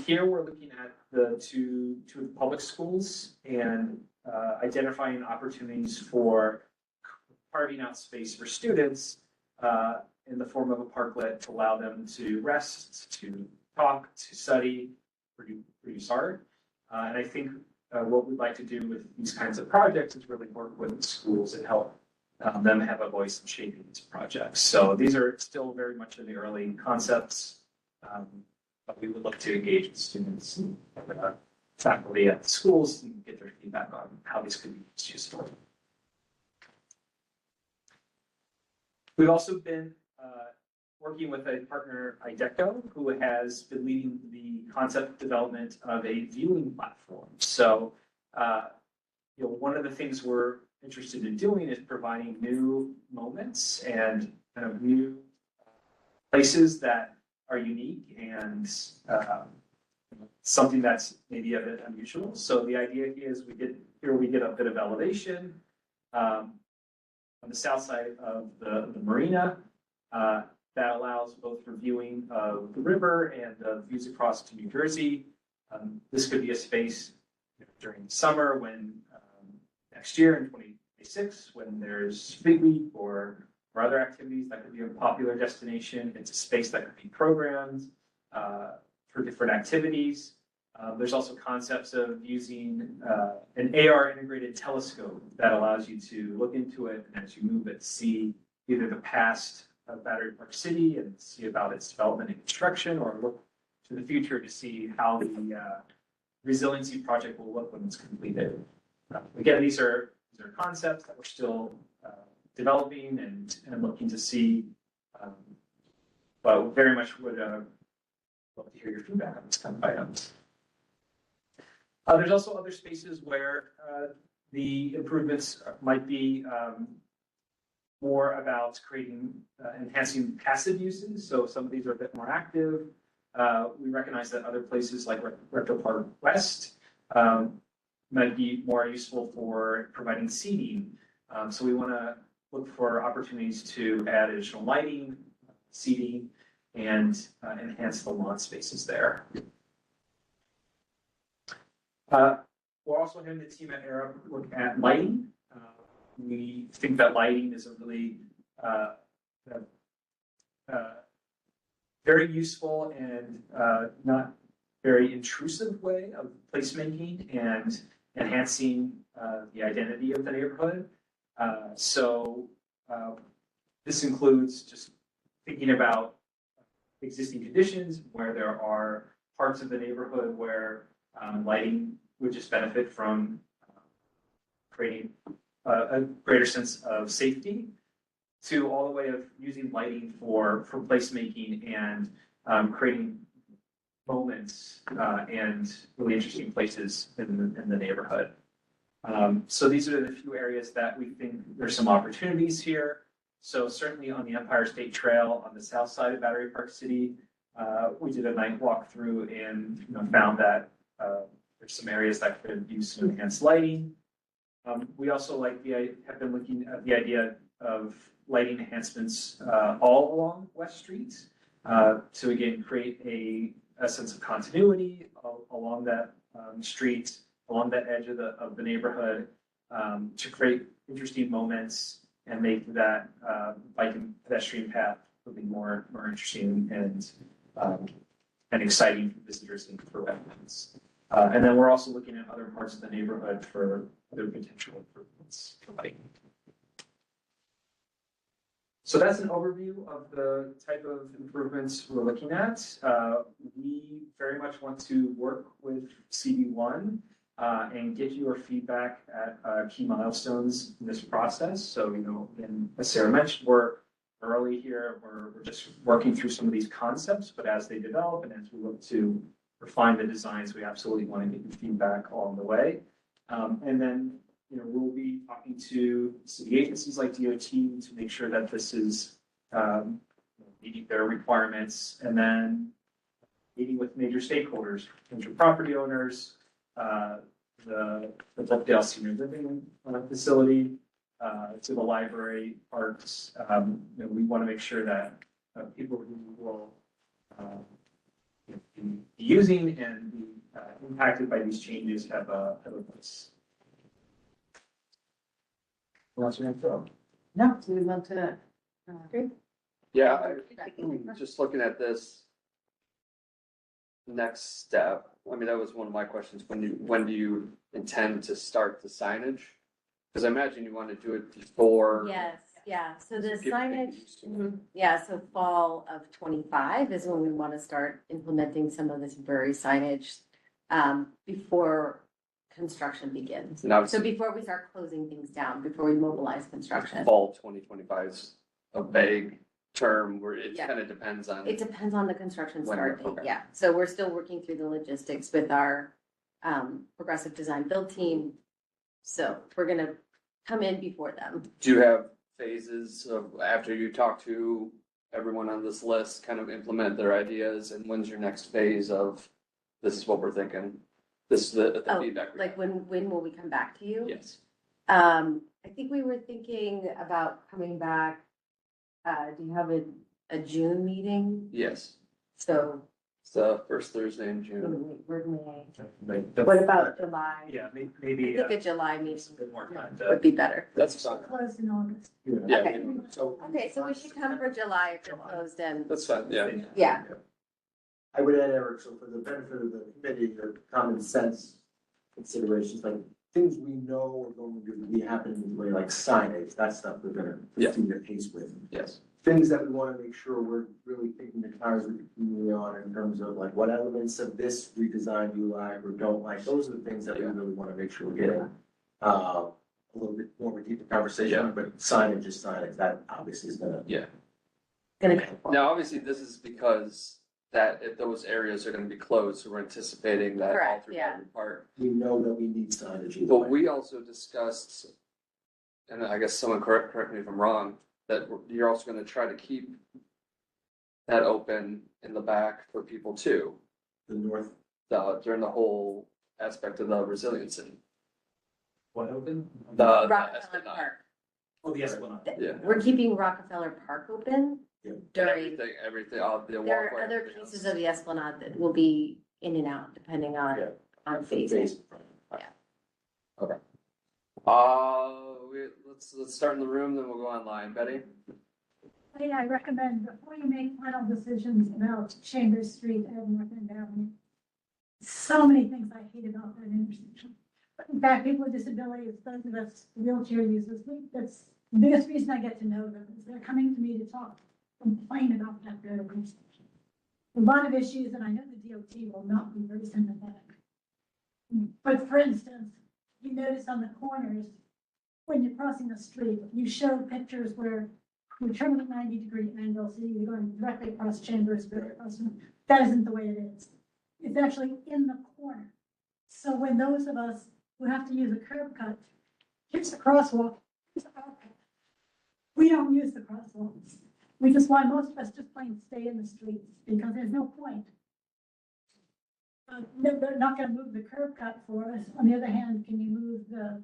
Here we're looking at the two public schools and identifying opportunities for carving out space for students in the form of a parklet to allow them to rest, to talk, to study, produce art. And I think what we'd like to do with these kinds of projects is really work with the schools and help them have a voice in shaping these projects. So these are still very much in the early concepts, but we would look to engage with students and faculty at the schools and get their feedback on how these could be useful. We've also been working with a partner, IDECO, who has been leading the concept development of a viewing platform. So, you know, one of the things we're interested in doing is providing new moments and kind of new places that are unique and something that's maybe a bit unusual. So the idea is we get a bit of elevation on the south side of the marina that allows both for viewing of the river and the views across to New Jersey. This could be a space during the summer when next year in 2026, when there's Fleet Week or other activities, that could be a popular destination. It's a space that could be programmed for different activities. There's also concepts of using an AR integrated telescope that allows you to look into it and as you move it, see either the past of Battery Park City and see about its development and construction, or look to the future to see how the resiliency project will look when it's completed. Again, these are concepts that we're still developing and looking to see, but we very much would love to hear your feedback on these kind of items. There's also other spaces where the improvements might be more about enhancing passive uses. So some of these are a bit more active. We recognize that other places like Retro Park West might be more useful for providing seating. So we want to look for opportunities to add additional lighting, seating, and enhance the lawn spaces there. We're also having the team at ERA look at lighting. We think that lighting is a really very useful and not very intrusive way of placemaking and enhancing the identity of the neighborhood. So this includes just thinking about existing conditions where there are parts of the neighborhood where lighting would just benefit from creating a greater sense of safety, to all the way of using lighting for placemaking and creating moments and really interesting places in the neighborhood. So these are the few areas that we think there's some opportunities here. So certainly on the Empire State Trail on the south side of Battery Park City, we did a night walk through and found that there's some areas that could use some enhanced lighting. We also have been looking at the idea of lighting enhancements all along West Street to again create a sense of continuity along that street, along the edge of the neighborhood, to create interesting moments and make that bike and pedestrian path really more interesting and exciting for visitors and for residents. And then we're also looking at other parts of the neighborhood for other potential improvements for biking. So that's an overview of the type of improvements we're looking at. We very much want to work with CB1 and get your feedback at key milestones in this process. So, and as Sarah mentioned, we're early here. We're just working through some of these concepts, but as they develop and as we look to refine the designs, we absolutely want to get your feedback along the way. And then, we'll be talking to city agencies like DOT to make sure that this is meeting their requirements, and then meeting with major stakeholders, potential property owners, the Brookdale Senior Living Facility, to the library, parks. We want to make sure that people who will be using and be impacted by these changes have a voice. What else are you gonna throw? No, so we'd love to. Yeah, just looking at this next step, I mean, that was one of my questions. When do you intend to start the signage? Because I imagine you want to do it before. Yes, yeah, so the people get signage, used to it. yeah, so fall of 25 is when we want to start implementing some of this temporary signage before construction begins. And obviously, So before we start closing things down, before we mobilize construction. fall 2025 is a vague term where it Yeah. kind of depends on. It depends on the construction When start we're- date, okay. yeah. So we're still working through the logistics with our progressive design build team. So we're gonna come in before them. Do you have phases of after you talk to everyone on this list, kind of implement their ideas, and when's your next phase of this is what we're thinking? This is the Oh, feedback. we Like got. when will we come back to you? Yes. I think we were thinking about coming back. Do you have a June meeting? Yes. So It's the first Thursday in June. we're May. Like, What about July? Yeah, I maybe think a July a meeting bit more time would to. be better. That's fine. Closed in August. Yeah, Okay. So. Okay, so we should come for July if you're closed and, that's fine. Yeah. yeah. I would add, Eric, so for the benefit of the committee, the common sense considerations, like things we know are going to be happening in the way like signage, that stuff we're gonna Yeah. do the pace with. Yes. Things that we want to make sure we're really kicking the tires with the community on in terms of like what elements of this redesign you like or don't like. Those are the things that we really want to make sure we're getting a little bit more of a deeper conversation on, but signage is signage. That obviously is gonna. Gonna go. Now, obviously, this is because that if those areas are going to be closed, so we're anticipating that all Correct, through yeah. Battery Park. We know that we need signage either But way. we also discussed, and I guess someone correct me if I'm wrong, that you're also going to try to keep that open in the back for people too, The north. during the whole aspect of the resiliency. What open? The Rockefeller Esplanade. Park. Oh, the Esplanade. Yeah. We're keeping Rockefeller Park open Yeah. during, Everything, all the walkway. there are other everything else. pieces of the Esplanade that will be in and out depending Yeah. on phasing. Let's start in the room, then we'll go online. Betty? I recommend before you make final decisions about Chambers Street and North End Avenue, So many things I hate about that intersection. But in fact, people with disabilities, those of us wheelchair users, that's the biggest reason I get to know them, is they're coming to me to talk, complain about that very intersection. A lot of issues, and I know the DOT will not be very sympathetic. But for instance, you notice on the corners, when you're crossing the street, you show pictures where you're turning at 90-degree angles, so you're going directly across Chambers, that isn't the way it is. It's actually in the corner. So when those of us who have to use a curb cut, here's the crosswalk, here's our path. We don't use the crosswalks. Which is why most of us just plain stay in the streets, because there's no point. They're not gonna move the curb cut for us. On the other hand, can you move the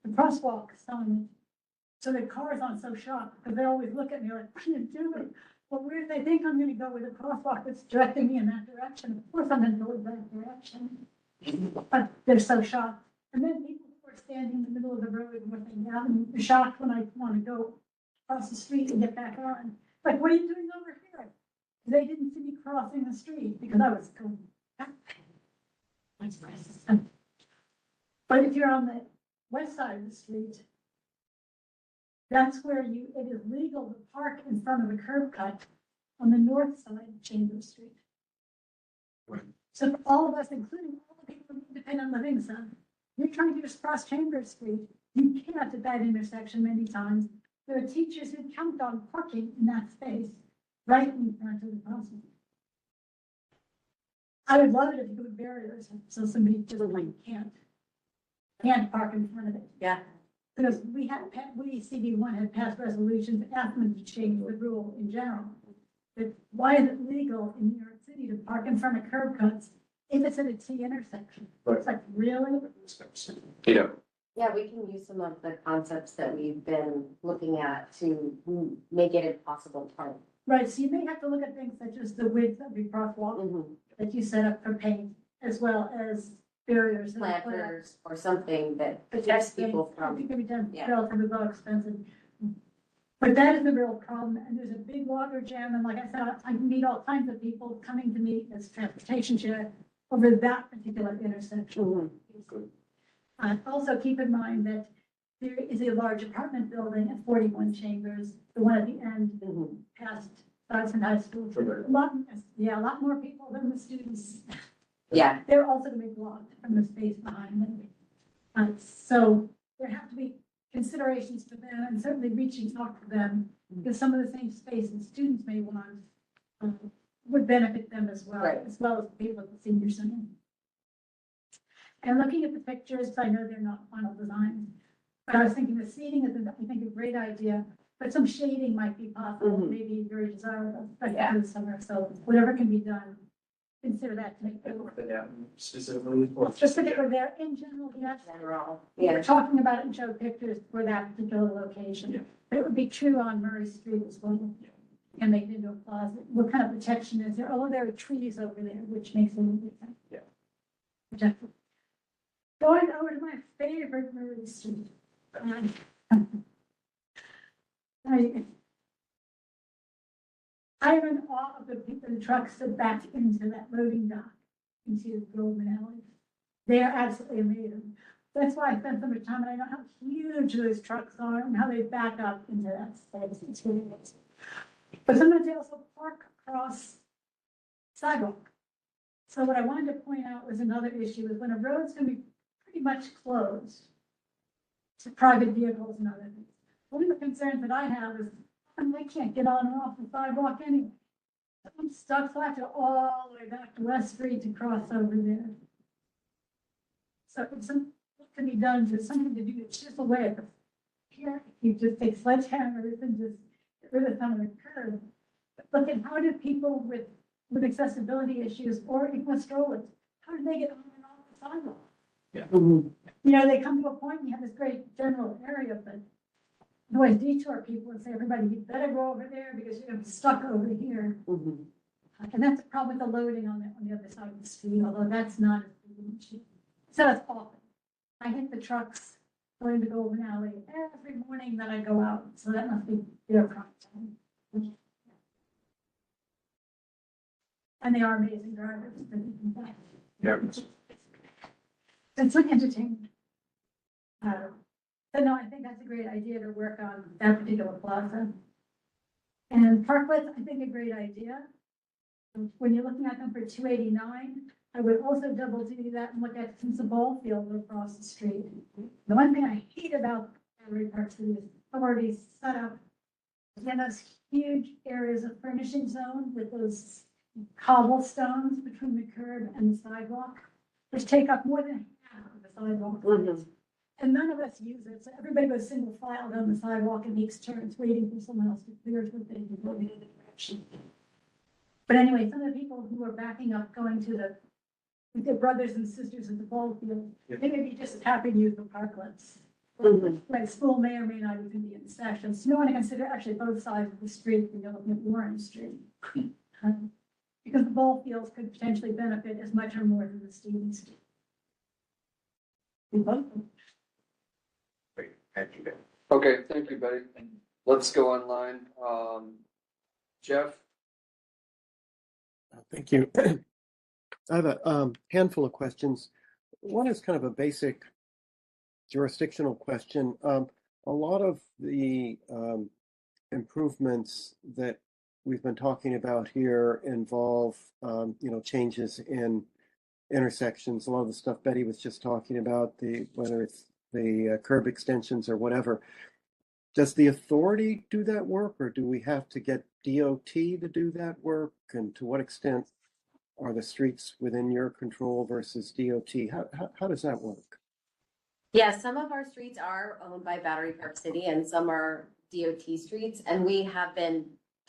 crosswalk sign? So the cars aren't so shocked, because they always look at me like, what are you doing? Well, where do they think I'm gonna go with a crosswalk that's directing me in that direction? Of course I'm gonna go in that direction. But they're so shocked. And then people who are standing in the middle of the road and looking down, they're shocked when I wanna go across the street and get back on. Like, what are you doing over here? They didn't see me crossing the street because I was going back. But if you're on the west side of the street, that's where it is legal to park in front of the curb cut on the north side of Chambers Street. So for all of us, including all the people in independent living zone, you're trying to just cross Chambers Street, you can't at that intersection many times. There are teachers who count on parking in that space right in front of the crosswalk. I would love it if you put barriers, so somebody just like can't park in front of it. Yeah. Because we CD1 had passed resolutions asking them to change the rule in general. But why is it legal in New York City to park in front of curb cuts if it's at a T intersection? It's like, really? Yeah. Yeah, we can use some of the concepts that we've been looking at to make it impossible to park. Right, so you may have to look at things such as the width of the crosswalk that you set up for paint, as well as barriers. that are put up. Planters or something that protects people It from. can be done Yeah. relatively low expensive. But that is the real problem, and there's a big water jam, and like I said, I can meet all kinds of people coming to me as transportation chair over that particular intersection. Also keep in mind that there is a large apartment building at 41 Chambers, the one at the end past Dodson High School. A lot more people than the students. Yeah. They're also gonna be blocked from the space behind them. So there have to be considerations for them, and certainly reaching out to them, because some of the same spaces students may want would benefit them as well, Right. as well as people at the senior center. And looking at the pictures, I know they're not final designs, but I was thinking the seating is, I think, a great idea, but some shading might be possible, maybe very desirable, especially for the summer. So whatever can be done, consider that to make it work. Specifically. Specifically there, in general, yes. General. We Yeah. were talking about it and showed pictures for that particular location. Yeah. But it would be true on Murray Street as well. And make it into a closet. What kind of protection is there? Oh, there are trees over there, which makes it a little different. Yeah. Protected. Going over to my favorite Murray Street. I'm in awe of the people, the trucks that back into that loading dock, into Goldman Alley. They are absolutely amazing. That's why I spent so much time, and I know how huge those trucks are and how they back up into that space. It's really amazing. But sometimes they also park across sidewalk. So what I wanted to point out was another issue is when a road's gonna be pretty much closed to private vehicles and other things. One of the concerns that I have is I can't get on and off the sidewalk anyway. I'm stuck, so I have to go all the way back to West Street to cross over there. So if something can be done, there's something to do, it's just a way of, here, you just take sledgehammers and just get rid of some of the curb. But look at how do people with accessibility issues or even with strollers, how do they get on and off the sidewalk? Yeah. You know, they come to a point and you have this great general area, but you always detour people and say, everybody, you better go over there because you're gonna be stuck over here. And that's the problem with the loading on the other side of the street, although that's not as big an issue. So it's often. I hit the trucks going to Golden Alley every morning that I go out, so that must be their prime time. And they are amazing drivers. It's like entertainment. But no, I think that's a great idea to work on that particular plaza. And parklets, I think a great idea. When you're looking at number 289, I would also double do that and look at since the ball field across the street. The one thing I hate about Battery Park City is already set up in those huge areas of furnishing zone with those cobblestones between the curb and the sidewalk, which take up more than half of the sidewalk. And none of us use it, so everybody goes single file down the sidewalk and makes turns, waiting for someone else to clear so they can go in the direction. But anyway, some of the people who are backing up, going to with their brothers and sisters at the ball field, they may be just as happy to use the parklets. Like school may or may not even be in session, so you want to consider actually both sides of the street when you're looking at Warren Street. Because the ball fields could potentially benefit as much or more than the Stevens. Okay, thank you, Betty. Let's go online. Jeff? Thank you. I have a handful of questions. One is kind of a basic jurisdictional question. A lot of the improvements that we've been talking about here involve, changes in intersections. A lot of the stuff Betty was just talking about, whether it's the curb extensions or whatever. Does the authority do that work, or do we have to get DOT to do that work? And to what extent are the streets within your control versus DOT? How does that work? Yeah, some of our streets are owned by Battery Park City and some are DOT streets. And we have been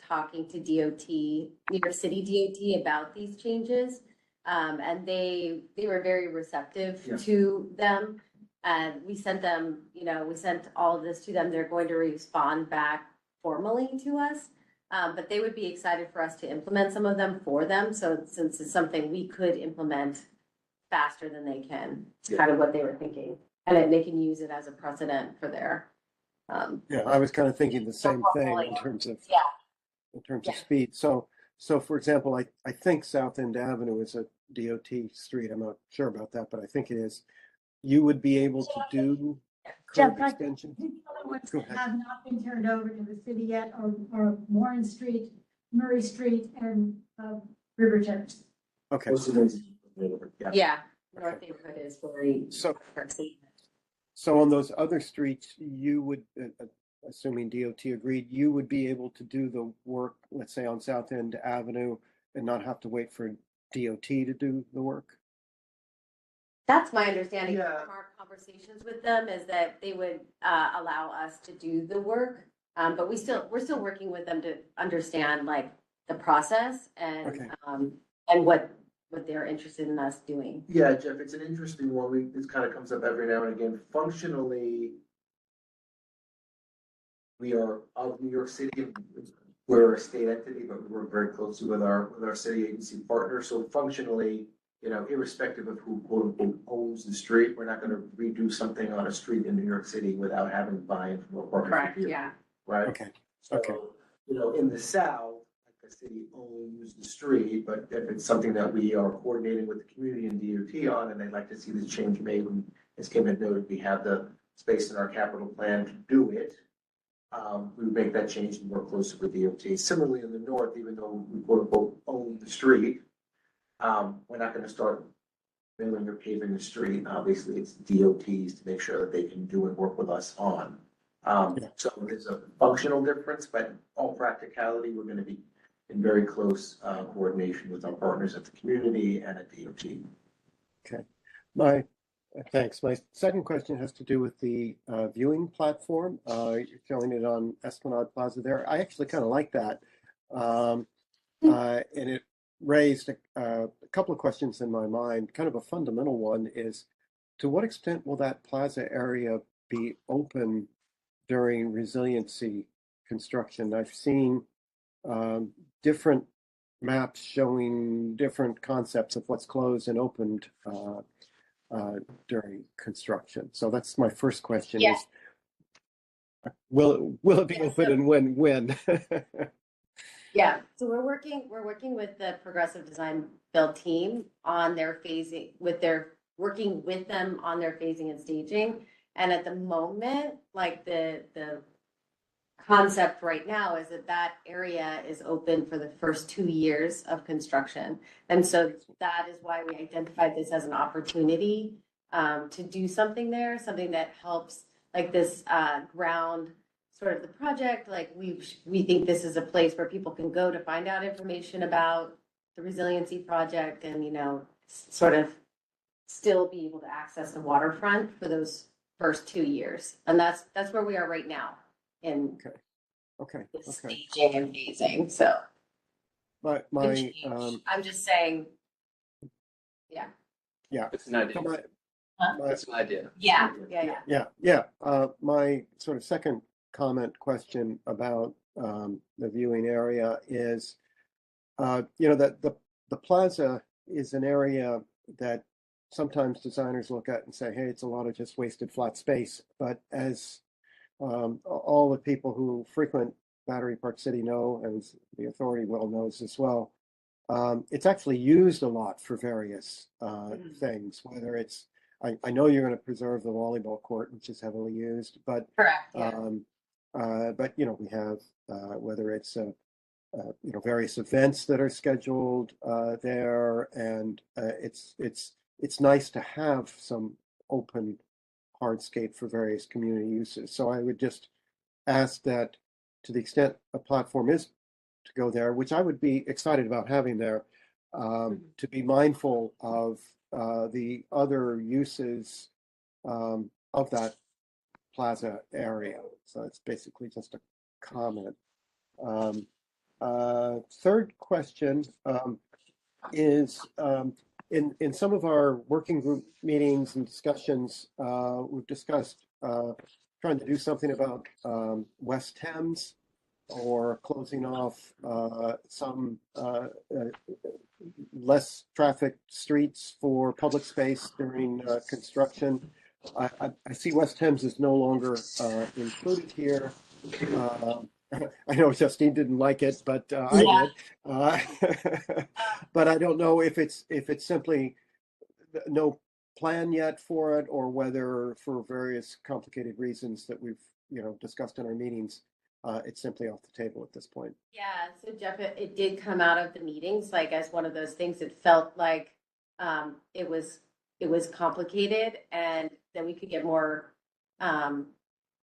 talking to DOT, New York City DOT, about these changes. And they were very receptive to them. And we sent them, we sent all of this to them. They're going to respond back formally to us. But they would be excited for us to implement some of them for them. So since it's something we could implement faster than they can, kind of what they were thinking. And then they can use it as a precedent for their. Yeah, I was kind of thinking the same thing in terms of speed. So for example, I think South End Avenue is a DOT street. I'm not sure about that, but I think it is. You would be able to do curb extension? The other ones that have not been turned over to the city yet are Warren Street, Murray Street, and River Terrace. Okay. Yeah, North Neighborhood is very. So on those other streets, you would, assuming DOT agreed, you would be able to do the work, let's say on South End Avenue, and not have to wait for DOT to do the work? That's my understanding from our conversations with them, is that they would allow us to do the work. But we're still working with them to understand like the process and what they're interested in us doing. Yeah, Jeff, it's an interesting one. This kind of comes up every now and again. Functionally, we are of New York City. We're a state entity, but we work very closely with our city agency partners. So functionally, irrespective of who quote unquote owns the street, we're not going to redo something on a street in New York City without having buy-in from a partner. Correct. Yeah. Right. Okay. So, in the South, the city owns the street, but if it's something that we are coordinating with the community and DOT on, and they'd like to see this change made, and as Kim had noted, we have the space in our capital plan to do it. We would make that change and work closer with DOT. Similarly, in the North, even though we quote unquote own the street, we're not going to start milling or paving the street. Obviously, it's DOTs to make sure that they can do and work with us on. So there's a functional difference, but all practicality, we're going to be in very close coordination with our partners at the community and at DOT. Okay. Thanks. My second question has to do with the viewing platform. You're showing it on Esplanade Plaza there. I actually kind of like that. And it raised a couple of questions in my mind. Kind of a fundamental one is, to what extent will that plaza area be open during resiliency construction? I've seen different maps showing different concepts of what's closed and opened during construction. So that's my first question. Yeah. Is will it be open and when? Yeah, so we're working with the Progressive Design Build team on their phasing, working with them on their phasing and staging. And at the moment, like the concept right now is that area is open for the first 2 years of construction. And so that is why we identified this as an opportunity to do something there, something that helps like this ground sort of the project. Like we think this is a place where people can go to find out information about the resiliency project and, you know, sort of still be able to access the waterfront for those first 2 years. And that's where we are right now in Okay, the okay. staging and phasing. So I'm just saying, yeah. It's an idea. So It's an idea. Yeah. My sort of second comment question about the viewing area is, that the plaza is an area that sometimes designers look at and say, hey, it's a lot of just wasted flat space. But as all the people who frequent Battery Park City know, and the authority well knows as well, it's actually used a lot for various things, whether it's, I know you're going to preserve the volleyball court, which is heavily used, but Correct. Yeah. we have whether it's various events that are scheduled there, and it's nice to have some open hardscape for various community uses. So I would just ask that, to the extent a platform is to go there, which I would be excited about having there, to be mindful of the other uses of that plaza area. So it's basically just a comment. Third question is, in some of our working group meetings and discussions, we've discussed trying to do something about West Thames, or closing off some less trafficked streets for public space during construction. I see West Thames is no longer included here. I know Justine didn't like it, but I did. But I don't know if it's simply no plan yet for it, or whether for various complicated reasons that we've discussed in our meetings, it's simply off the table at this point. Yeah, so Jeff, it did come out of the meetings, like as one of those things. It felt like it was complicated, and then we could get more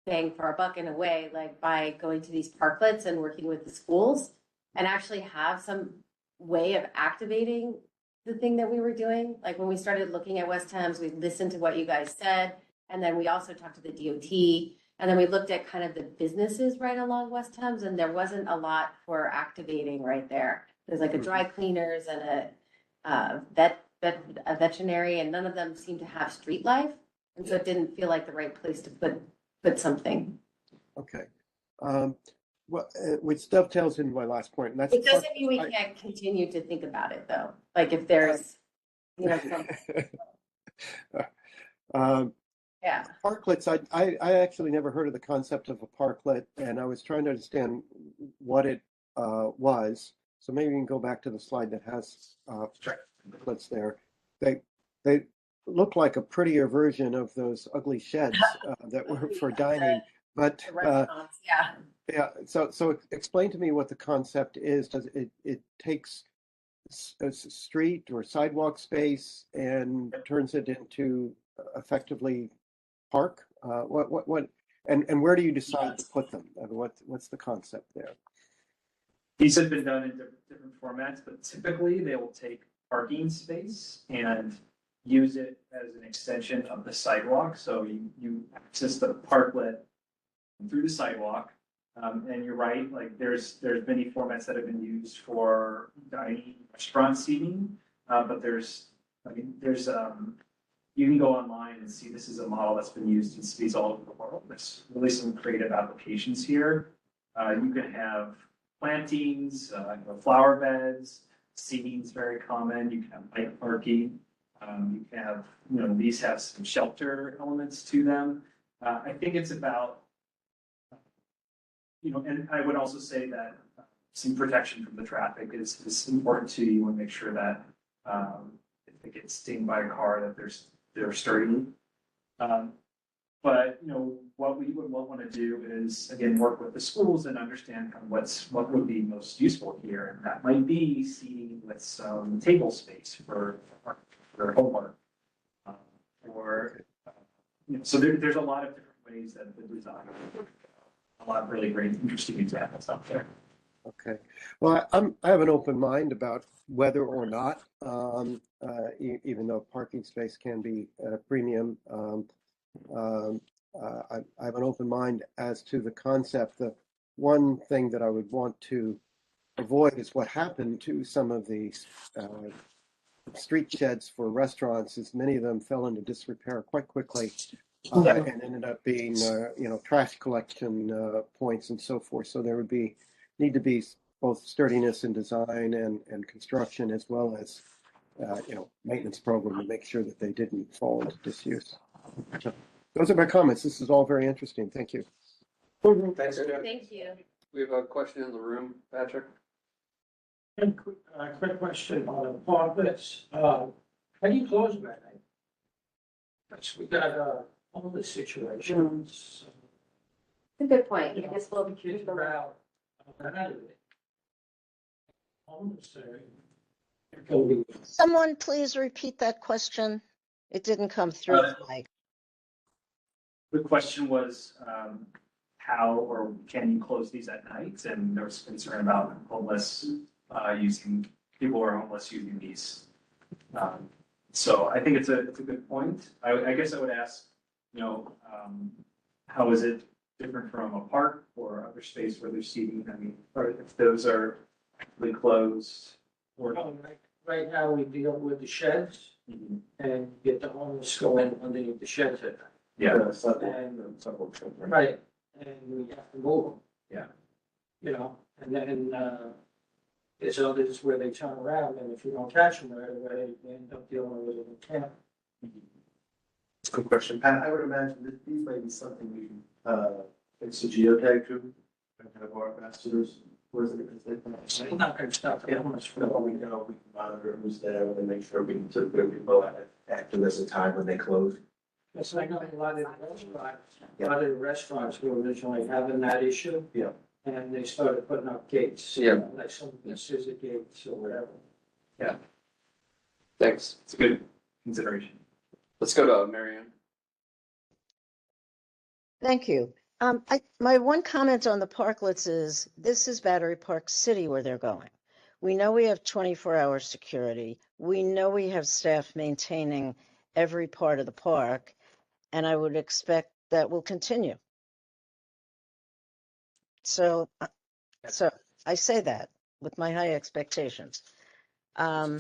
bang for our buck in a way, like by going to these parklets and working with the schools and actually have some way of activating the thing that we were doing. Like when we started looking at West Thames, we listened to what you guys said, and then we also talked to the DOT. And then we looked at kind of the businesses right along West Thames, and there wasn't a lot for activating right there. There's like a dry cleaners and a veterinary, and none of them seemed to have street life. And so it didn't feel like the right place to put something. Okay. Well, which dovetails into my last point, and that's. It doesn't mean we can't continue to think about it, though. Like if there's, yeah. Parklets, I actually never heard of the concept of a parklet, and I was trying to understand what it was. So maybe we can go back to the slide that has parklets there. They look like a prettier version of those ugly sheds that were for dining. But yeah. So explain to me what the concept is. Does it takes a street or sidewalk space and turns it into effectively park? What and where do you decide to put them? And what's the concept there? These have been done in different formats, but typically they will take parking space and use it as an extension of the sidewalk. So you access the parklet through the sidewalk. And you're right, like there's many formats that have been used for dining, restaurant seating, but you can go online and see this is a model that's been used in cities all over the world. There's really some creative applications here. You can have plantings, flower beds, seating is very common. You can have bike parking. You can have, these have some shelter elements to them. I think it's about, and I would also say that some protection from the traffic is important to you and make sure that, if they get stung by a car, that they're sturdy. But, what we would want to do is, again, work with the schools and understand kind of what would be most useful here. And that might be seating with some table space for homework. So there's a lot of different ways that the design, a lot of really great, interesting examples out there. Okay. Well, I have an open mind about whether or not, even though parking space can be a premium, I have an open mind as to the concept. The one thing that I would want to avoid is what happened to some of the street sheds for restaurants, as many of them fell into disrepair quite quickly and ended up being, trash collection points and so forth. So there would need to be both sturdiness in design and construction, as well as, maintenance program to make sure that they didn't fall into disuse. Those are my comments. This is all very interesting. Thank you. Thanks, Jeff. Thank you. We have a question in the room, Patrick. And quick question on the parklets. How do you close them at night? Because we got all the situations. It's a good point. I guess we'll Kids are out of it. Almost Someone please repeat that question. It didn't come through, Mike. The question was, how or can you close these at night? And there was concern about homeless, people who are homeless using these. So I think it's a good point. I guess I would ask, how is it different from a park or other space where there's seating? I mean, or if those are actually closed or. Right now, we deal with the sheds and get the homeless going underneath the sheds at night. Yeah. Right, and we have to move them. Yeah. And then, there's others where they turn around, and if you don't catch them right away, you end up dealing with it in camp. It's a good question, Pat. I would imagine that these might be something we can, it's a geotag too, and have our ambassadors. Where is it? It's not gonna stop the homeless from We going. know, we can monitor who's there and make sure we can put people after there's a time when they close. Yes, I know a lot of the restaurants were originally having that issue. Yeah. And they started putting up gates. Yeah. Like some scissor gates or whatever. Thanks. It's a good consideration. Let's go to Marianne. Thank you. My one comment on the parklets is this is Battery Park City where they're going. We know we have 24-hour security. We know we have staff maintaining every part of the park, and I would expect that will continue. So I say that with my high expectations. I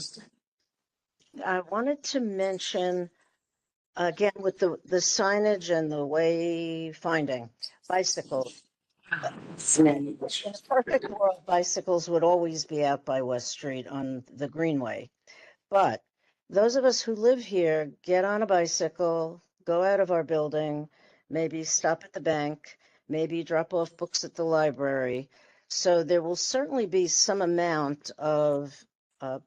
wanted to mention, again, with the signage and the wayfinding, bicycles. In a perfect world, bicycles would always be out by West Street on the Greenway. But those of us who live here get on a bicycle, go out of our building, maybe stop at the bank, maybe drop off books at the library. So there will certainly be some amount of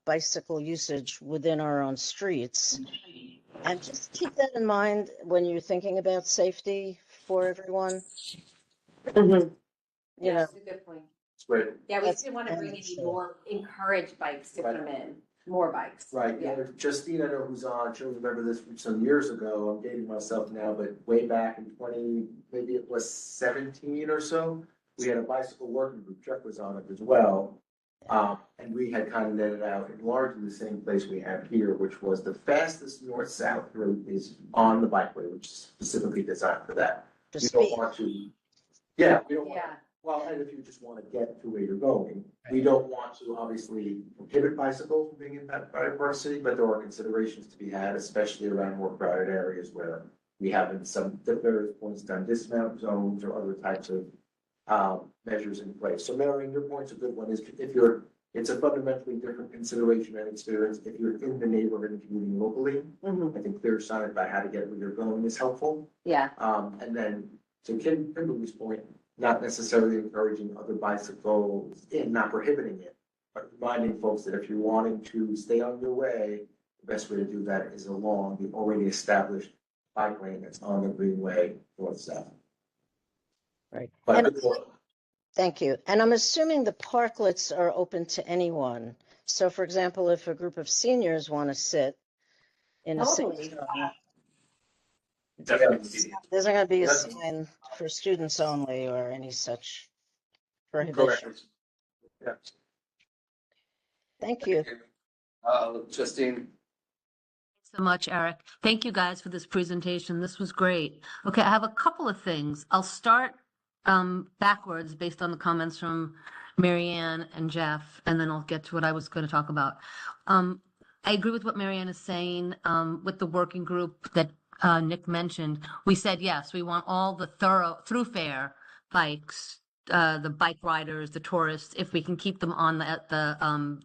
bicycle usage within our own streets. And just keep that in mind when you're thinking about safety for everyone. You know, That's a good point. It's great. Yeah, we That's- still want to bring and in so- more, encourage bikes to Right. come in, more bikes. Right, Yeah. Justine, I know who's on, she'll remember this from some years ago, I'm dating myself now, but way back in maybe it was 17 or so, we had a bicycle working group, Jeff was on it as well. And we had kind of netted out in largely the same place we have here, which was the fastest north-south route is on the bikeway, which is specifically designed for that. to We don't speed. want to, yeah, we don't want, Yeah, well, and if you just want to get to where you're going, we don't want to obviously prohibit bicycles from being in that part of city, but there are considerations to be had, especially around more crowded areas where we have in some various points done dismount zones or other types of measures in place. So Marion, your point's a good one, is it's a fundamentally different consideration and experience if you're in the neighborhood and commuting locally. mhm, I think clear signage about how to get where you're going is helpful. yeah, And then, to Kimberly's point, not necessarily encouraging other bicycles and not prohibiting it, but reminding folks that if you're wanting to stay on your way, the best way to do that is along the already established bike lane that's on the Greenway north south. Right. But And thank you. And I'm assuming the parklets are open to anyone. So for example, if a group of seniors want to sit in a safe Totally. zone, Definitely. there's not going to be a That's- sign for students only or any such correct. prohibition. Yeah. Thank you. Justine, So much, Eric. Thank you guys for this presentation. This was great. Okay, I have a couple of things. I'll start backwards based on the comments from Marianne and Jeff, and then I'll get to what I was going to talk about. I agree with what Marianne is saying with the working group that Nick mentioned. We said, yes, we want all the thoroughfare bikes, the bike riders, the tourists, if we can keep them on the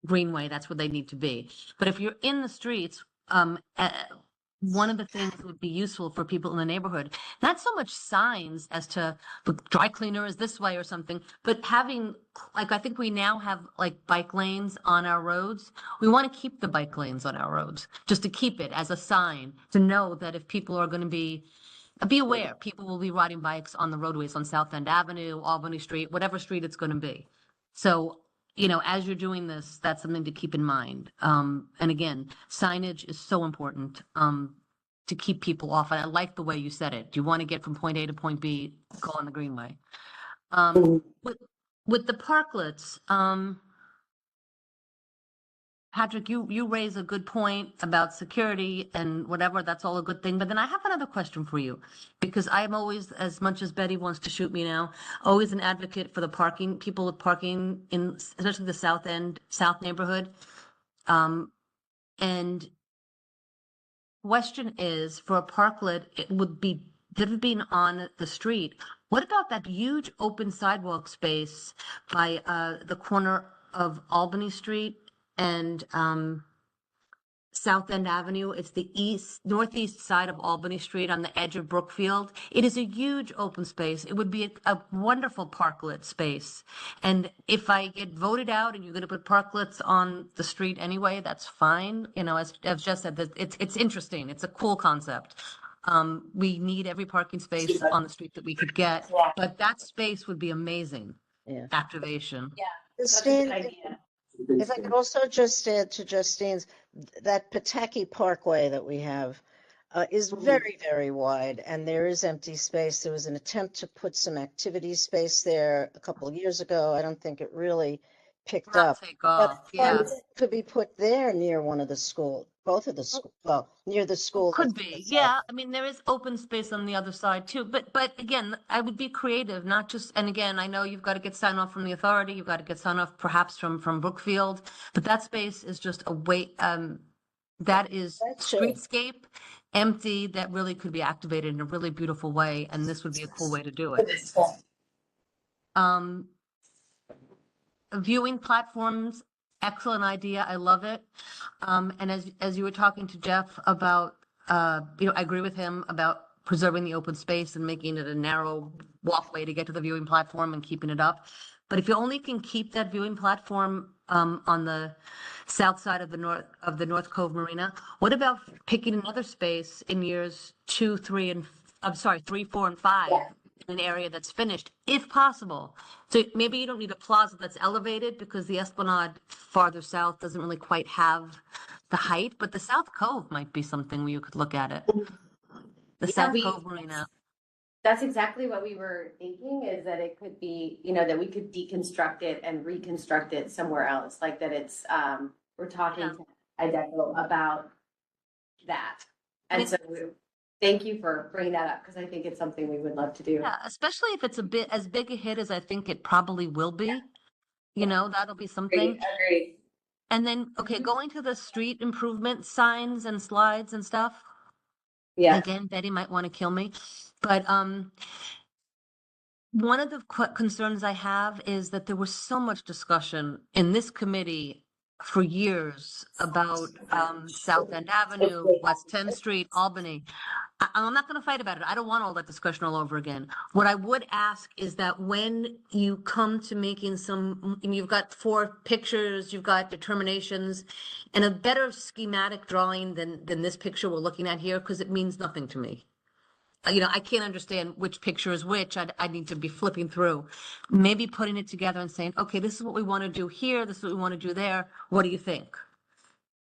Greenway, that's where they need to be. But if you're in the streets, one of the things that would be useful for people in the neighborhood, not so much signs as to the dry cleaner is this way or something, but having, like, I think we now have like bike lanes on our roads. We want to keep the bike lanes on our roads, just to keep it as a sign, to know that if people are going to be aware, people will be riding bikes on the roadways on South End Avenue, Albany Street, whatever street it's going to be. So, you know, as you're doing this, that's something to keep in mind. And again, signage is so important to keep people off. And I like the way you said it. Do you want to get from point A to point B? Go on the Greenway. With the parklets, Patrick, you raise a good point about security and whatever. That's all a good thing. But then I have another question for you, because I'm always, as much as Betty wants to shoot me now, always an advocate for the parking, people with parking in, especially the South End, South neighborhood. And question is, for a parklet, it would be, instead of being on the street, what about that huge open sidewalk space by the corner of Albany Street and South End Avenue? It's the northeast side of Albany Street on the edge of Brookfield. It is a huge open space. It would be a wonderful parklet space. And if I get voted out and you're going to put parklets on the street anyway, that's fine. You know, as just said, it's interesting. It's a cool concept. We need every parking space on the street that we could get, but that space would be amazing. Yeah. Activation. Justine, if I could also just add to Justine's, that Pataki Parkway that we have is very, very wide, and there is empty space. There was an attempt to put some activity space there a couple of years ago. I don't think it really picked up. Take off. Yeah. But it could be put there near one of the schools, both of the schools, well, near the school. Could be, yeah. I mean, there is open space on the other side too. But again, I would be creative, not just. And again, I know you've got to get sign off from the authority. You've got to get sign off perhaps from Brookfield. But that space is just a wait. That is That's true. streetscape, empty. That really could be activated in a really beautiful way, and this would be a cool way to do it. Viewing platforms, excellent idea. I love it. And as you were talking to Jeff about, I agree with him about preserving the open space and making it a narrow walkway to get to the viewing platform and keeping it up. But if you only can keep that viewing platform on the south side of the North Cove Marina, what about picking another space in years 2, 3, 4, and 5? An area that's finished, if possible. So maybe you don't need a plaza that's elevated because the Esplanade farther south doesn't really quite have the height, but the South Cove might be something where you could look at it. The South Cove Marina. That's exactly what we were thinking, is that it could be, that we could deconstruct it and reconstruct it somewhere else, like that it's, we're talking to Ideco about that. And so thank you for bringing that up, because I think it's something we would love to do. Yeah, especially if it's a bit as big a hit as I think it probably will be. That'll be something. Agreed. And then, okay, going to the street improvement signs and slides and stuff. Yeah. Again, Betty might want to kill me, but one of the concerns I have is that there was so much discussion in this committee for years about South End Avenue, West 10th Street, Albany. I'm not going to fight about it. I don't want all that discussion all over again. What I would ask is that when you come to making you've got 4 pictures, you've got determinations, and a better schematic drawing than this picture we're looking at here, because it means nothing to me. I can't understand which picture is which. I need to be flipping through, maybe putting it together and saying, okay, this is what we want to do here. This is what we want to do there. What do you think?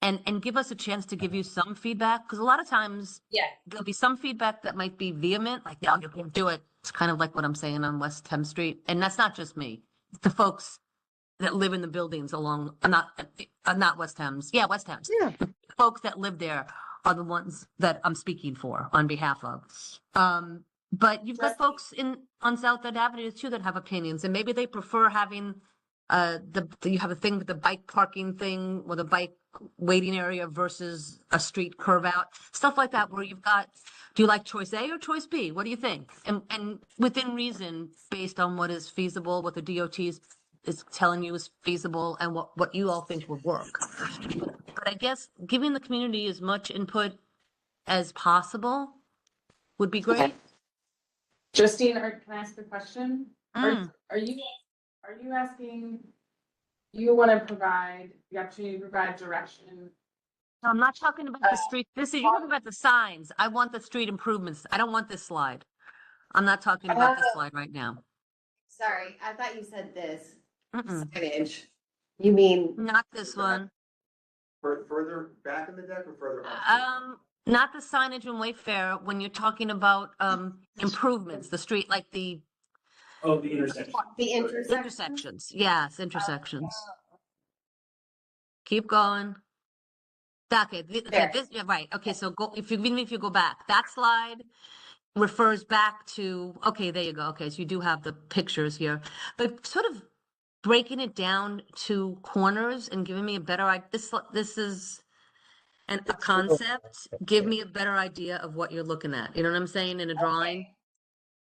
And give us a chance to give you some feedback, because a lot of times there'll be some feedback that might be vehement, like, no, you can't do it. It's kind of like what I'm saying on West 10th Street. And that's not just me. It's the folks that live in the buildings along, not West Thames. Yeah, West Thames. Yeah. The folks that live there are the ones that I'm speaking for on behalf of. But you've got folks on South End Avenue too that have opinions, and maybe they prefer having you have a thing with the bike parking thing or the bike waiting area versus a street curve out, stuff like that, where you've got, do you like choice A or choice B? What do you think? And within reason, based on what is feasible, what the DOT is telling you is feasible, and what you all think would work. But I guess giving the community as much input as possible would be great. Justine, can I ask a question? Mm. Are you asking, you want to provide the opportunity to provide direction? No, I'm not talking about the street. You're talking about the signs. I want the street improvements. I don't want this slide. I'm not talking about this slide right now. Sorry, I thought you said this. Mm-mm. Signage. You mean? Not this one. Further back in the deck or further up? Not the signage in Wayfair when you're talking about improvements, the street, like the intersection. The intersection? intersections. Yes, intersections. Keep going. Okay, yeah, right. Okay, so even if you go back, that slide refers back to, okay, there you go. Okay, so you do have the pictures here, but sort of breaking it down to corners and giving me a better idea. This is a concept. Give me a better idea of what you're looking at. You know what I'm saying in a drawing?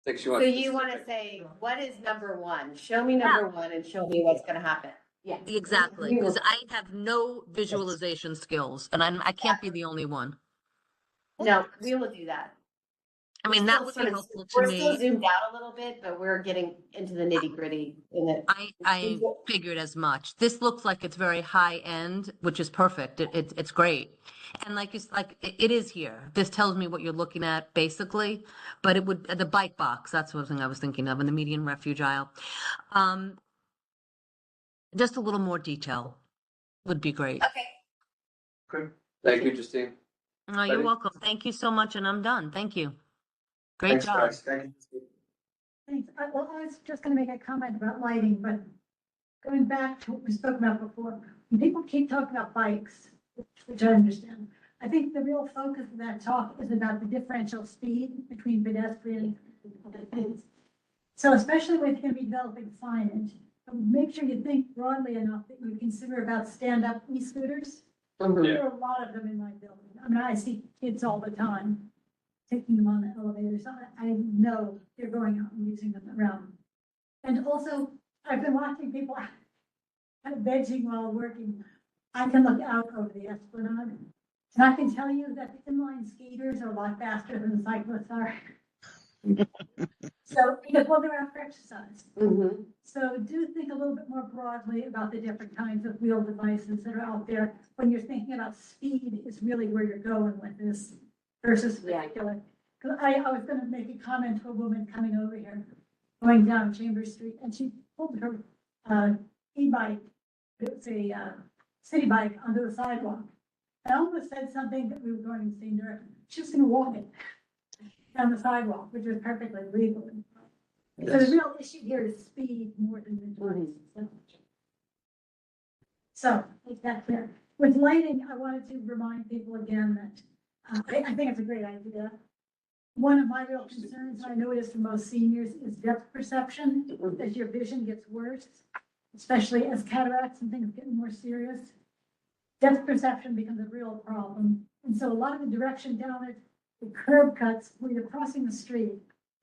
Think she So wants you want to say, what is number 1? Show me number 1 and show me what's going to happen. Yeah. Exactly, because I have no visualization skills, and I can't be the only one. No, we will do that. I mean, that would be helpful to We're still me. zoomed out a little bit, but we're getting into the nitty gritty in it. I figured as much. This looks like it's very high end, which is perfect. It's great. And it is here. This tells me what you're looking at basically, but it would, the bike box, that's one thing I was thinking of, in the median refuge aisle. Just a little more detail would be great. Okay. Good. Thank you, Justine. Oh, you're welcome. Thank you so much, and I'm done. Thank you. Great Thanks, job. guys. Thank you. Thanks. Well, I was just gonna make a comment about lighting, but going back to what we spoke about before, when people keep talking about bikes, which I understand. I think the real focus of that talk is about the differential speed between pedestrians and other things. So especially when you're gonna be developing signage, make sure you think broadly enough that you consider about stand-up e-scooters. There are a lot of them in my building. I mean, I see kids all the time taking them on the elevators. I know they're going out and using them around. And also, I've been watching people kind of vegging while working. I can look out over the Esplanade, and I can tell you that the inline skaters are a lot faster than the cyclists are. So, because they're out for exercise. Mm-hmm. So do think a little bit more broadly about the different kinds of wheel devices that are out there. When you're thinking about speed is really where you're going with this versus particular. Because I was gonna make a comment to a woman coming over here, going down Chambers Street, and she pulled her e-bike, it was a city bike, onto the sidewalk. I almost said something that we were going in the same direction. She was gonna walk it down the sidewalk, which is perfectly legal. So the real issue here is speed more than the device. So, make that clear. With lighting, I wanted to remind people again that I think it's a great idea. One of my real concerns, I know it is for most seniors, is depth perception. As your vision gets worse, especially as cataracts and things get more serious, depth perception becomes a real problem. And so a lot of the direction down it, the curb cuts where you're crossing the street,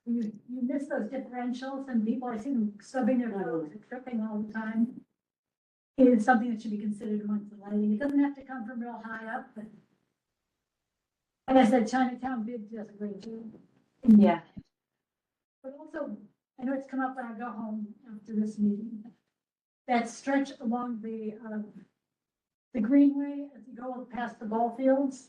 you miss those differentials, and people, I see them stubbing their toes and tripping all the time. is something that should be considered amongst the lighting. It doesn't have to come from real high up, but like I said, Chinatown bid does a great job. Yeah. But also, I know it's come up when I go home after this meeting. That stretch along the greenway as you go past the ball fields.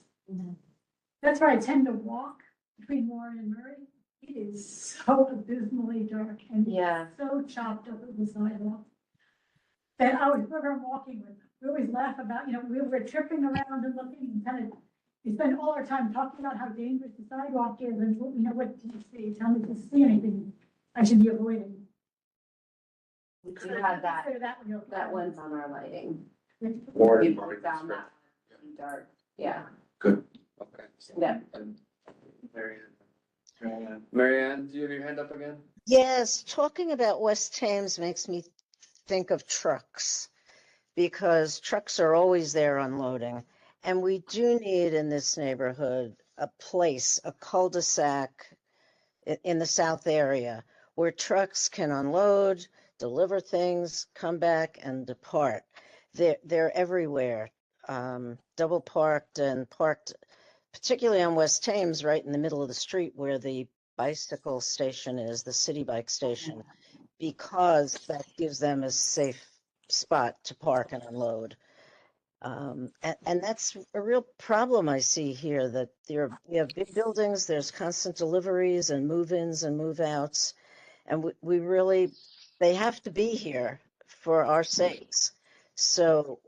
That's where I tend to walk between Warren and Murray. It is so abysmally dark and Yeah. so chopped up at the sidewalk. That I was, whoever I'm walking with, we always laugh about, we were tripping around and looking and kind of, we spend all our time talking about how dangerous the sidewalk is and, what do you see? Tell me if you see anything I should be avoiding. We do have that, Consider that one. that one's on our lighting. Warren, We Warren, found that one in dark, yeah. okay. Yeah. And Marianne, do you have your hand up again? Yes, talking about West Thames makes me think of trucks because trucks are always there unloading. And we do need in this neighborhood a place, a cul-de-sac in the south area where trucks can unload, deliver things, come back and depart. They're everywhere, double parked and parked, particularly on West Thames, right in the middle of the street where the bicycle station is, the city bike station, because that gives them a safe spot to park and unload. And that's a real problem I see here, that we have big buildings, there's constant deliveries and move-ins and move-outs, and we really, they have to be here for our sakes. So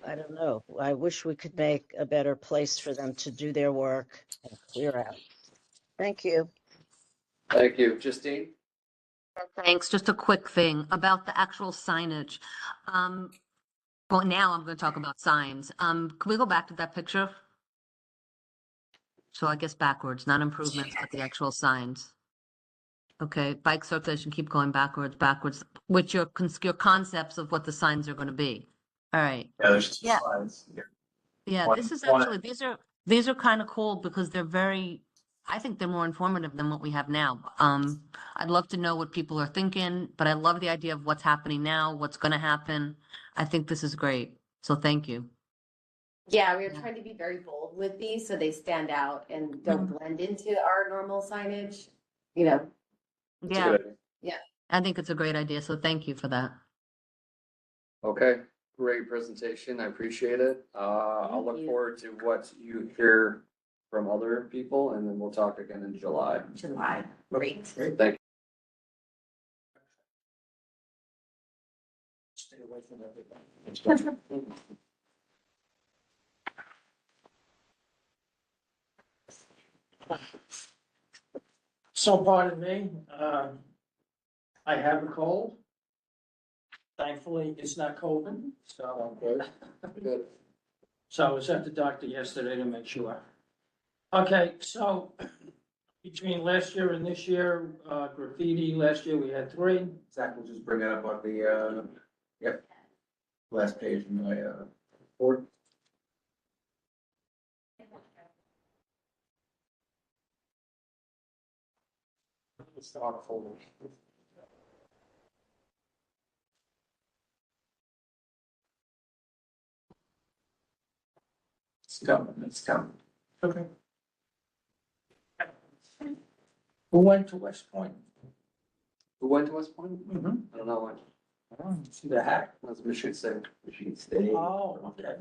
I don't know. I wish we could make a better place for them to do their work and clear out. Thank you. Thank you. Justine? Thanks. Just a quick thing about the actual signage. Well, now I'm going to talk about signs. Can we go back to that picture? So I guess backwards, not improvements, but the actual signs. Okay, bike circulation, keep going backwards, with your concepts of what the signs are going to be. All right. Yeah, there's two Yeah. slides. Yeah, One- this is one- actually, these are kind of cool because they're very, I think they're more informative than what we have now. I'd love to know what people are thinking, but I love the idea of what's happening now, what's going to happen. I think this is great. So thank you. Yeah, we were trying to be very bold with these so they stand out and don't blend into our normal signage, It's a Yeah, good idea. I think it's a great idea. So thank you for that. Okay, great presentation. I appreciate it. I'll Thank look you. forward to what you hear from other people and then we'll talk again in July. July. Great. Thank you. Stay away from everything. So pardon me, I have a cold. Thankfully, it's not COVID, so I'm good. Good. So I was at the doctor yesterday to make sure. Okay, so between last year and this year, graffiti, last year we had 3. Zach will just bring it up on the, last page in my, report. It's on a folder. It's coming. Okay. Who went to West Point? Who went to West Point? Mm-hmm. I don't know what. See the hack? That's Michigan State. Michigan State. Oh, okay.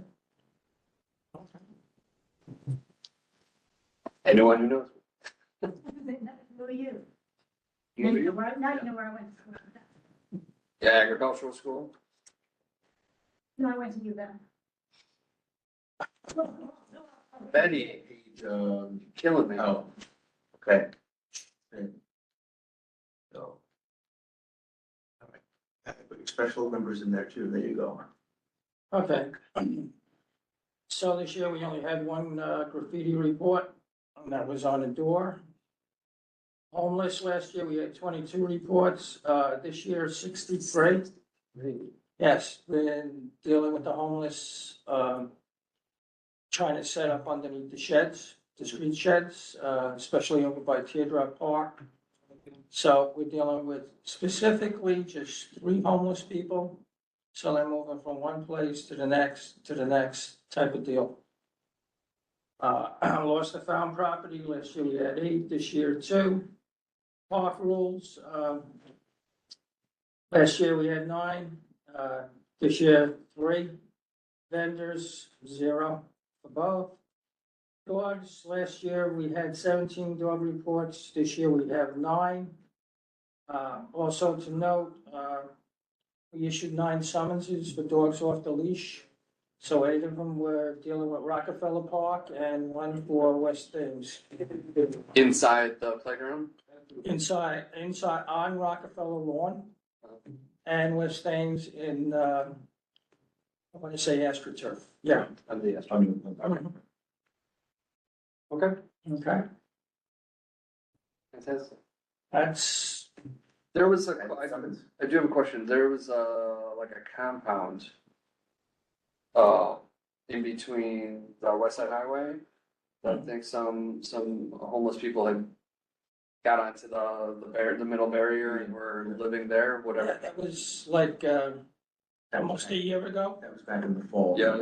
Anyone who knows? Who are you? You Now do you know you? where, now you know where I went to school. Yeah, agricultural school. No, I went to U of M. Betty, killing me. Oh, okay. And so. All right. Put your special numbers in there too, there you go. Okay. So this year we only had one graffiti report, and that was on a door. Homeless, last year we had 22 reports, this year 63. Yes, been dealing with the homeless, trying to set up underneath the sheds, the street sheds, especially over by Teardrop Park. So we're dealing with specifically just 3 homeless people, So they're moving from one place to the next type of deal. Lost and found property, last year we had 8, this year 2. Park rules, last year we had 9, this year 3. Vendors, 0 for both. Dogs, last year we had 17 dog reports, this year we have 9. Also to note, we issued 9 summonses for dogs off the leash. So 8 of them were dealing with Rockefeller Park and 1 for West Thames. Inside the playground? Inside on Rockefeller lawn and West Thames in, I want to say AstroTurf. Yeah. Of the Okay. Okay, Fantastic. that's, There was I do have a question. There was like a compound in between the West Side Highway that I think some homeless people had got onto the middle barrier and were living there, whatever. that was like, almost a year ago. That was back in the fall. Yeah.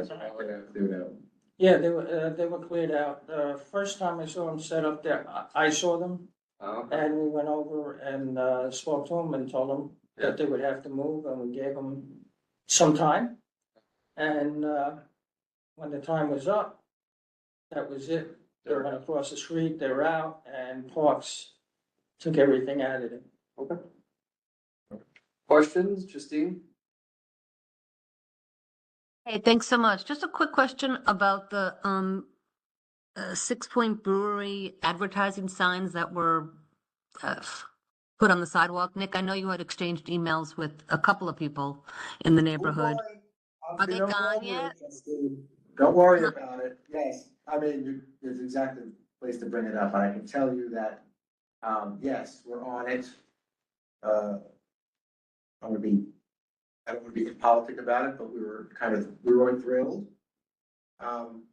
Cleared out. Yeah, they were cleared out. The first time I saw them set up there, I saw them. Oh, And we went over and spoke to them and told them that they would have to move, and we gave them some time. And when the time was up, that was it. They went across the street, they were out, and Parks took everything out of it. okay. Questions, Justine? Hey, thanks so much. Just a quick question about the 6 Point Brewery advertising signs that were put on the sidewalk. Nick, I know you had exchanged emails with a couple of people in the neighborhood. Are they gone yet? Don't worry about it. Yes, I mean, there's exactly the place to bring it up. I can tell you that, yes, we're on it. I don't want to be politic about it, but we were thrilled.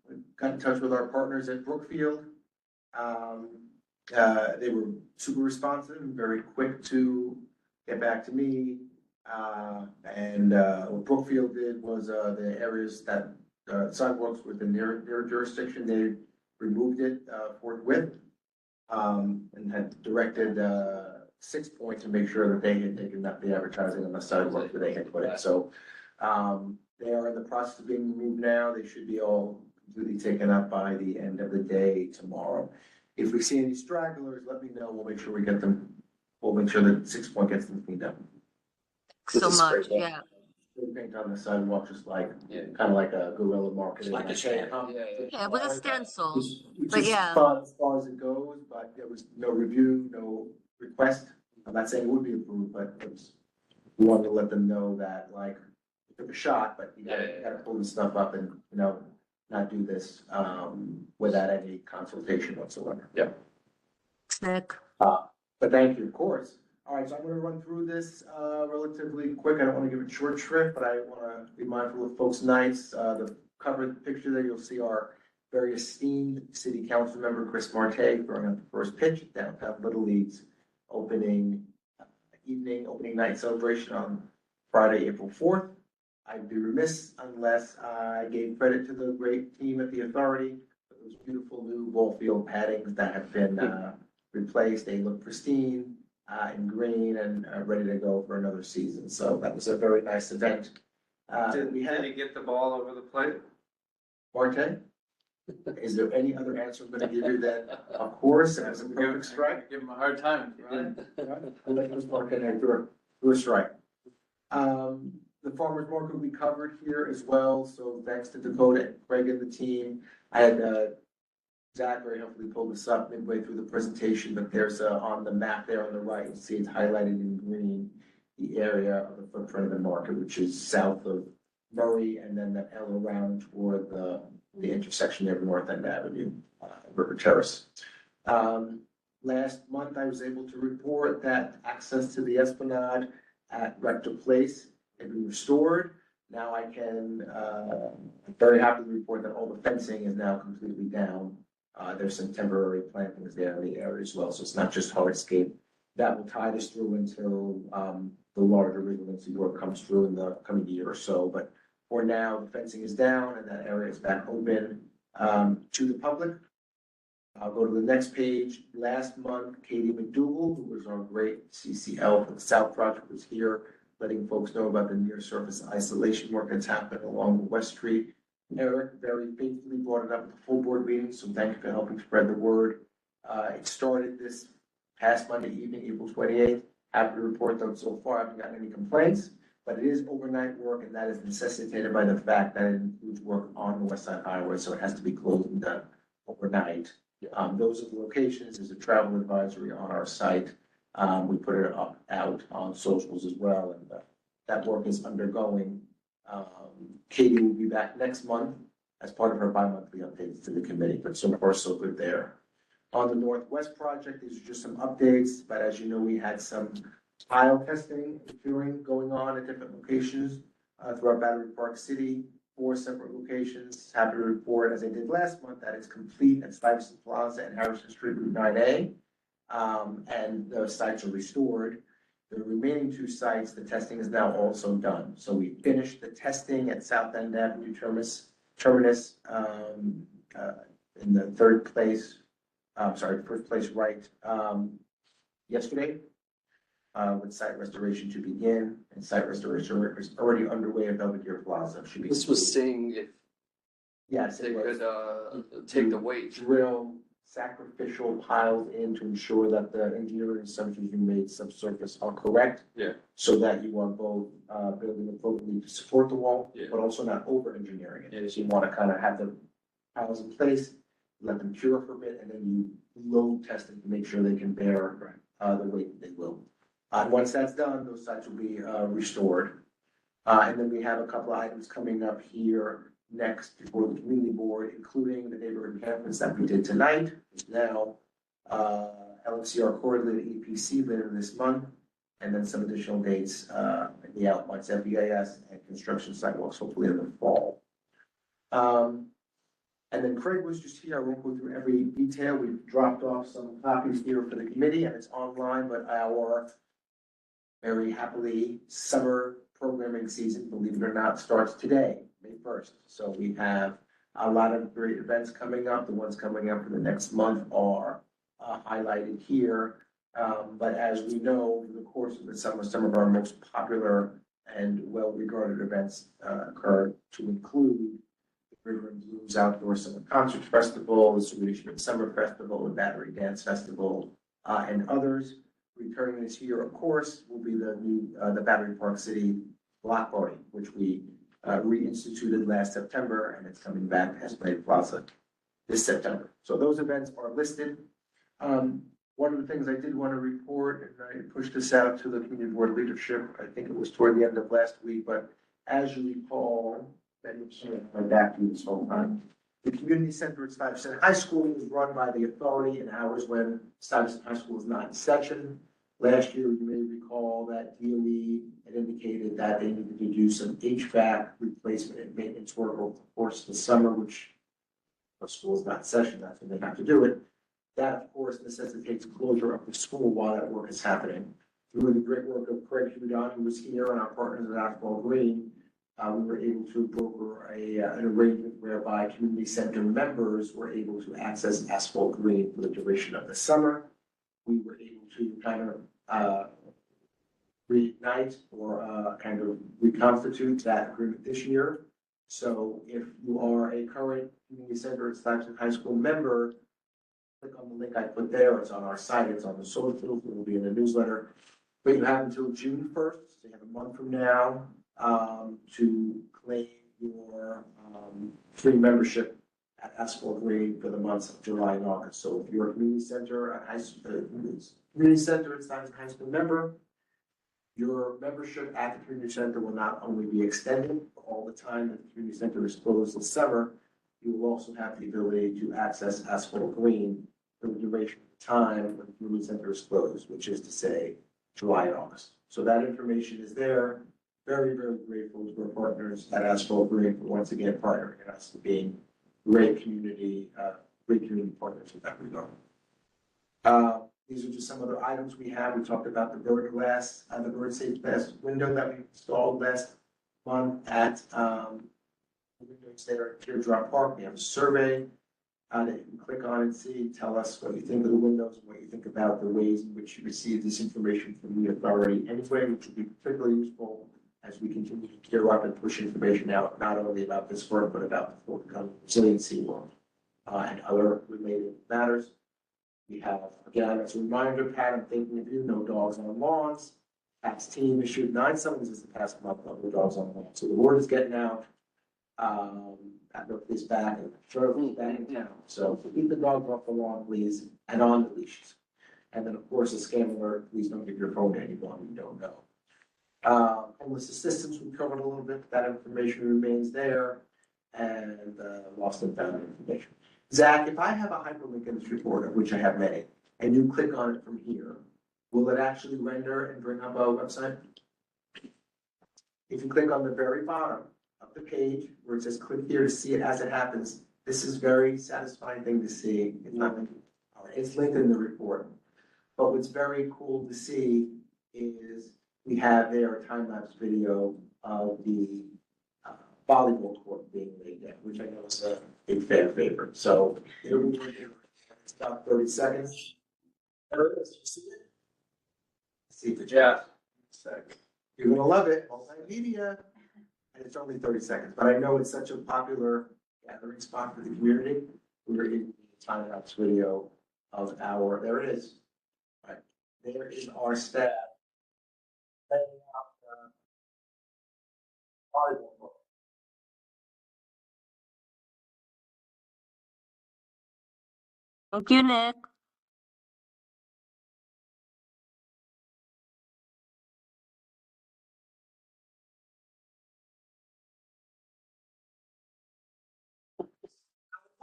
We got in touch with our partners at Brookfield. They were super responsive and very quick to get back to me. And what Brookfield did was the areas that sidewalks within their jurisdiction, they removed it forthwith, and had directed 6 Point to make sure that they had taken up the advertising on the sidewalk where they had put it. So they are in the process of being removed now. They should be all completely taken up by the end of the day tomorrow. If we see any stragglers, let me know. We'll make sure we get them. We'll make sure that 6 Point gets them cleaned up. So much, yeah. They paint on the sidewalk, just like, kind of like a guerrilla market. It's like a stamp. Yeah, with a stencil. Which But is yeah. fun as far as it goes, but there was no review, no request. I'm not saying it would be approved, but we wanted to let them know that, like, we took a shot, but you gotta pull this stuff up and, not do this, without any consultation whatsoever. Yeah. Nick. But thank you, of course. All right, so I'm gonna run through this, relatively quick. I don't wanna give it short shrift, but I wanna be mindful of folks' nights. The cover picture there, you'll see our very esteemed city council member, Chris Marte, throwing out the first pitch at Downtown Little League's opening night celebration on Friday, April 4th. I'd be remiss unless I gave credit to the great team at the authority for those beautiful new ball field paddings that have been replaced. They look pristine and green and ready to go for another season. So that was a very nice event. Did he get the ball over the plate? Marte? Is there any other answer I'm gonna give you that, of course, it was a perfect strike? Give him a hard time. Threw a strike. The farmer's market we covered here as well, so thanks to Dakota and Craig and the team. I had Zach very helpfully pulled this up midway through the presentation, but there's on the map there on the right, you'll see it's highlighted in green, the area of the footprint of the market, which is south of Murray, and then that L around toward the intersection there of North End Avenue, River Terrace. Last month, I was able to report that access to the Esplanade at Rector Place had been restored. Now I can, I'm very happy to report that all the fencing is now completely down. There's some temporary plantings there in the area as well, so it's not just hardscape. That will tide us through until the larger resiliency work comes through in the coming year or so. But for now, the fencing is down and that area is back open to the public. I'll go to the next page. Last month, Katie McDougal, who was our great CCL for the South Project, was here, letting folks know about the near surface isolation work that's happening along West Street. Eric very faithfully brought it up at the full board meeting, so thank you for helping spread the word. It started this past Monday evening, April 28th. Happy to report that so far I haven't gotten any complaints, but it is overnight work, and that is necessitated by the fact that it includes work on the West Side Highway, so it has to be closed and done overnight. Those are the locations. There's a travel advisory on our site. We put it out on socials as well, and that work is undergoing. Katie will be back next month as part of her bi-monthly updates to the committee, but so far so good there. On the Northwest project, these are just some updates, but as you know, we had some tile testing going on at different locations throughout Battery Park City, 4 separate locations. Happy to report, as I did last month, that it's complete at Stuyvesant Plaza and Harrison Street Route 9A, and the sites are restored. The remaining 2 sites, the testing is now also done. So we finished the testing at South End Avenue Terminus in the first place right yesterday with site restoration to begin, and site restoration work is already underway at Belvedere Plaza. This was seeing if Yes, they it was. could take the weight. Drill sacrificial piles in to ensure that the engineering assumptions you made subsurface are correct. Yeah. So that you are both building appropriately to support the wall, Yeah. but also not over engineering it. Yeah. So you want to kind of have the piles in place, let them cure for a bit, and then you load test them to make sure they can bear the weight that they will. And once that's done, those sites will be restored. And then we have a couple of items coming up here next before the community board, including the neighborhood encampments that we did tonight. Now, LFCR quarterly at EPC later this month, and then some additional dates in the out months, FEIS and construction sidewalks, hopefully in the fall. And then Craig was just here. I won't go through every detail. We've dropped off some copies here for the committee, and it's online, but our very happily summer programming season, believe it or not, starts today, May 1st. So we have a lot of great events coming up. The ones coming up for the next month are highlighted here. But as we know, over the course of the summer, some of our most popular and well-regarded events occur, to include the River and Blues Outdoor Summer Concert Festival, the Swedish Midsummer Festival, the Battery Dance Festival, and others. Returning this year, of course, will be the new the Battery Park City Block Party, which we reinstituted last September, and it's coming back as Play Plaza this September. So those events are listed. One of the things I did want to report, and I pushed this out to the community board leadership, I think it was toward the end of last week, but as you recall, that you've seen my back to you this whole time. The community center at Stuyvesant High School is run by the authority in hours when Stuyvesant High School is not in session. Last year, you may recall that DOE had indicated that they needed to do some HVAC replacement and maintenance work over the course of the summer, which the school is not in session, that's when they have to do it. That, of course, necessitates closure of the school while that work is happening. Through the great work of Craig Hudon, who was here, and our partners at Asphalt Green, we were able to broker an arrangement whereby community center members were able to access Asphalt Green for the duration of the summer. We were able to kind of reignite or kind of reconstitute that agreement this year. So if you are a current community center at Stuyvesant High School member, click on the link I put there. It's on our site, it's on the socials, it will be in the newsletter. But you have until June 1st, so you have a month from now, to claim your free membership at Asphalt Green for the months of July and August. So if you're a community center at Stuyvesant High School member, your membership at the community center will not only be extended for all the time that the community center is closed this summer, you will also have the ability to access Asphalt Green for the duration of the time when the community center is closed, which is to say July and August. So that information is there. Very, very grateful to our partners at Asphalt Green for once again partnering us and being great community partners in that regard. These are just some other items we have. We talked about the bird glass, the bird safe glass window that we installed last month at, the windows there at Teardrop Park. We have a survey that you can click on and see, tell us what you think of the windows, and what you think about the ways in which you receive this information from the authority anyway, which will be particularly useful as we continue to gear up and push information out, not only about this work, but about the forthcoming resiliency work and other related matters. We have, again, as a reminder, Pat, I'm thinking of you, no dogs on lawns. Pat's team issued 9 summonses the past month on no dogs on lawns. So the word is getting out. Is back and Shirley's back in town. So keep the dogs off the lawn, please, and on the leashes. And then, of course, a scam alert, please don't give your phone to anyone you don't know. Homeless assistance, we covered a little bit, that information remains there, and lost and found information. Zach, if I have a hyperlink in this report, of which I have many, and you click on it from here, will it actually render and bring up a website? If you click on the very bottom of the page where it says click here to see it as it happens, this is very satisfying thing to see. It's linked in the report. But what's very cool to see is we have there a time-lapse video of the volleyball court being laid down, which I know is a big fan favorite. So here we go. It's about 30 seconds. There it is. You see it? See if it's You're gonna love it. Multimedia. And it's only 30 seconds, but I know it's such a popular gathering spot for the community. We were in the time-lapse video of our, there it is. Right. There is our staff laying out the volleyball court. Thank you, Nick.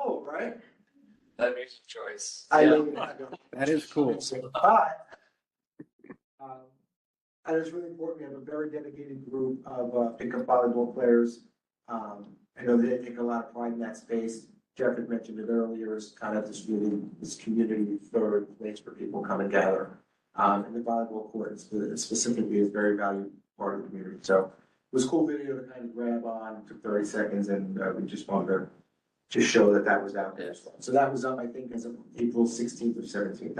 Oh, right? That makes a choice. That is cool. But, and it's really important, we have a very dedicated group of pickup volleyball players. I know they take a lot of pride in that space. Jeff had mentioned it earlier, it's kind of this community third place where people come and gather. And the volleyball court specifically is very valued part of the community. So it was a cool video to kind of grab on, took 30 seconds, and we just wanted to show that that was out there as well. So that was up, I think, as of April 16th or 17th,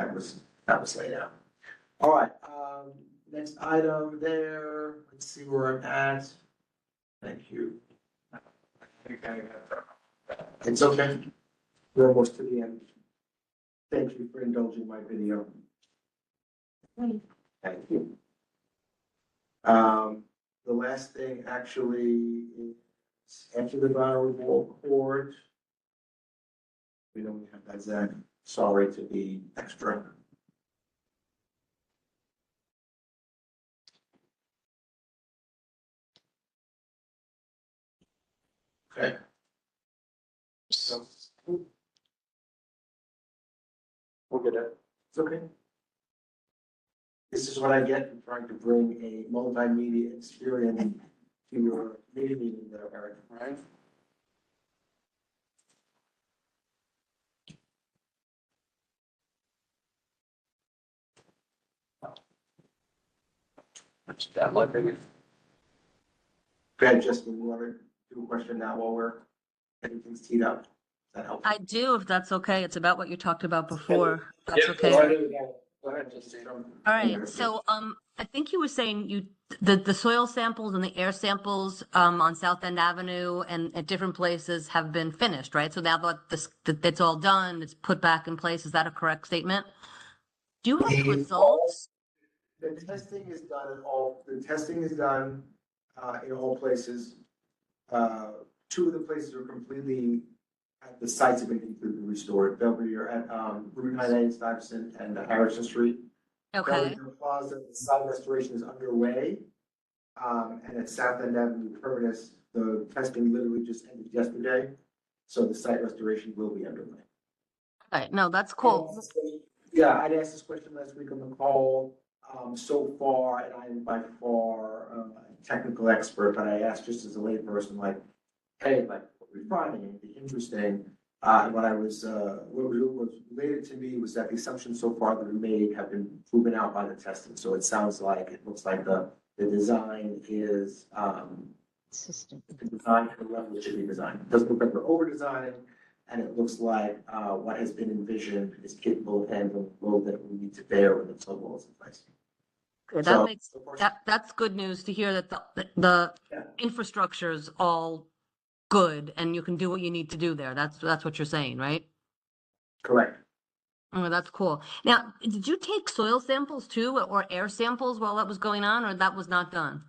that was laid out. All right, next item there, let's see where I'm at. Thank you. It's okay. We're almost to the end. Thank you for indulging my video. Thank you. The last thing actually is after the volleyball court. We don't have that, Zach. Sorry to be extra. Okay. So we'll get it. It's okay. This is what I get for trying to bring a multimedia experience to your meeting there, Eric. Right. That one thing. Go ahead, Justin, you want to do a question now while we're everything's teed up? Does that help? I do, if that's okay. It's about what you talked about before. That's Yeah, okay. Go ahead, Justin. All right, so I think you were saying the soil samples and the air samples on South End Avenue and at different places have been finished, right? So now that it's all done, it's put back in place. Is that a correct statement? Do you have results? The testing is done in all places. 2 of the places are completely, the sites have been completely restored. Belvedere at Route 9A in Stuyvesant and Harrison Street. Okay. Belvedere Plaza, the site restoration is underway. And at South End Avenue Terminus, the testing literally just ended yesterday. So the site restoration will be underway. Okay, no, that's cool. Yeah, I'd asked this question last week on the call. So far, and I am by far a technical expert, but I asked just as a layperson, like, hey, like, what we're finding, it'd be interesting. And what was related to me was that the assumptions so far that we made have been proven out by the testing. So it sounds like, it looks like the design is, Consistent. designed to the level it should be designed. It doesn't look like we're over designing, and it looks like, what has been envisioned is capable of handling the load that we need to bear when the flow wall is in place. Okay, So, that makes, that's good news to hear that the Yeah. infrastructure is all good and you can do what you need to do there. That's what you're saying, right? Correct. Oh, that's cool. Now, did you take soil samples too, or air samples while that was going on, or that was not done?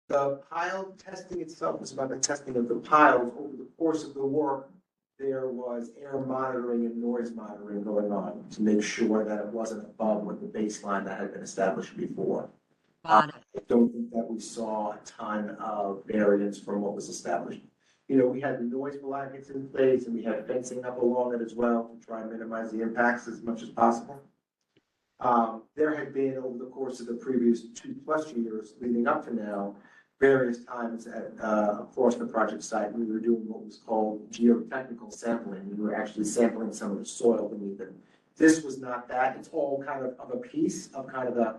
The pile testing itself was about the testing of the piles. Over the course of the work, there was air monitoring and noise monitoring going on to make sure that it wasn't above what the baseline that had been established before. Got it. I don't think that we saw a ton of variance from what was established. You know, we had the noise blankets in place and we had fencing up along it as well to try and minimize the impacts as much as possible. There had been, over the course of the previous 2+ years leading up to now, various times across the project site, we were doing what was called geotechnical sampling. We were actually sampling some of the soil beneath it. This was not that. It's all kind of a piece of kind of the,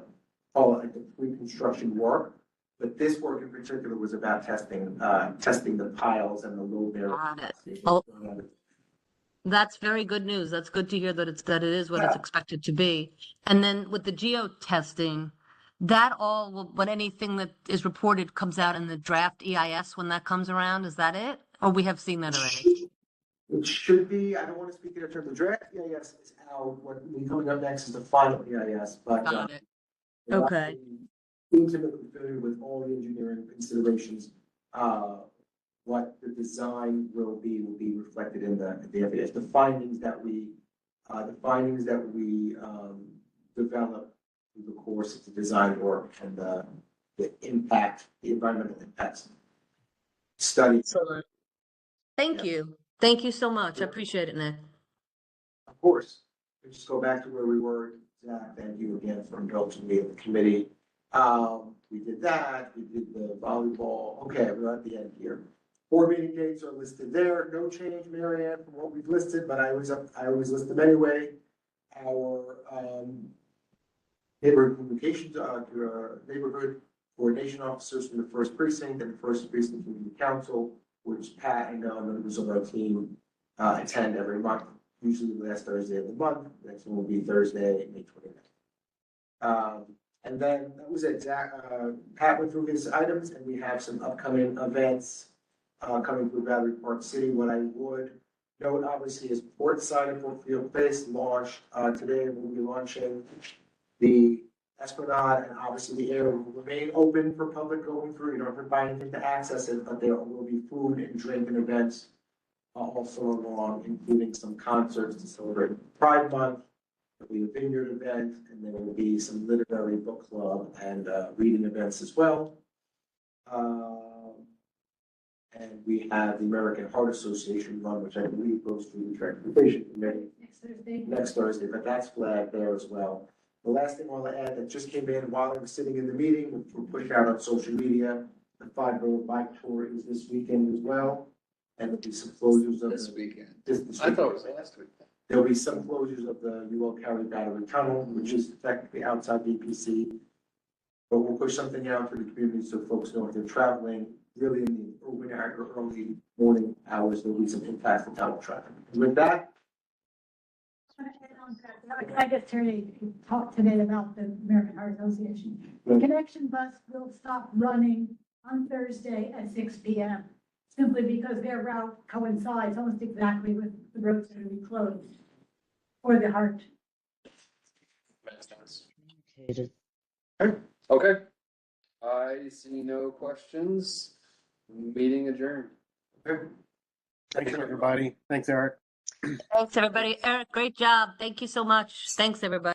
call it like the pre-construction work. But this work in particular was about testing the piles and the low bearing. Got it. Oh, that's very good news. That's good to hear that it is what it's expected to be. And then with the geo testing, that all will, when anything that is reported comes out in the draft EIS when that comes around, is that it? Or we have seen that already? It should be. I don't want to speak in terms of draft EIS is out. What we coming up next is the final EIS, but Got it. Okay. Intimately familiar with all the engineering considerations. What the design will be reflected in the FAS. The findings that we develop through the course of the design work and the impact, the environmental impacts study. Thank you. Thank you so much. I appreciate it, Nick. Of course, we just go back to where we were. Zach, thank you again for indulging me in the committee. We did that. We did the volleyball. Okay, we're at the end here. 4 meeting dates are listed there. No change, Mary Ann, from what we've listed, but I always list them anyway. Our neighborhood communications, neighborhood coordination officers from the first precinct and the first precinct from the council, which Pat and members of our team attend every month, usually the last Thursday of the month. The next one will be Thursday, May 29th. And then that was it. Zach, Pat went through his items, and we have some upcoming events coming through Battery Park City. What I would note, obviously, is Portside and Brookfield Place launched today. We'll be launching the Esplanade, and obviously the area will remain open for public going through. You don't have to buy anything to access it, but there will be food and drink and events also along, including some concerts to celebrate Pride Month. There'll be a vineyard event, and there will be some literary book club and reading events as well. And we have the American Heart Association run, which I believe goes through the Transportation Committee next Thursday, but that's flagged there as well. The last thing I want to add that just came in while I was sitting in the meeting, which we'll push out on social media, the 5-Borough Bike Tour is this weekend as well. And there'll be some closures of This weekend. This I thought it was last week. There'll be some closures of the UL County Battery Tunnel, which is technically outside BPC. But we'll push something out for the community so folks know if they're traveling really in the overnight or early morning hours, there'll be some impact to tunnel traffic. And with that, I just heard you talk today about the American Heart Association. The connection bus will stop running on Thursday at 6 p.m. simply because their route coincides almost exactly with the roads that will be closed for the heart. Makes sense. Hated. Okay. I see no questions. Meeting adjourned. Thanks, everybody. Thanks, Eric. Thanks, everybody. Eric, great job. Thank you so much. Thanks, everybody.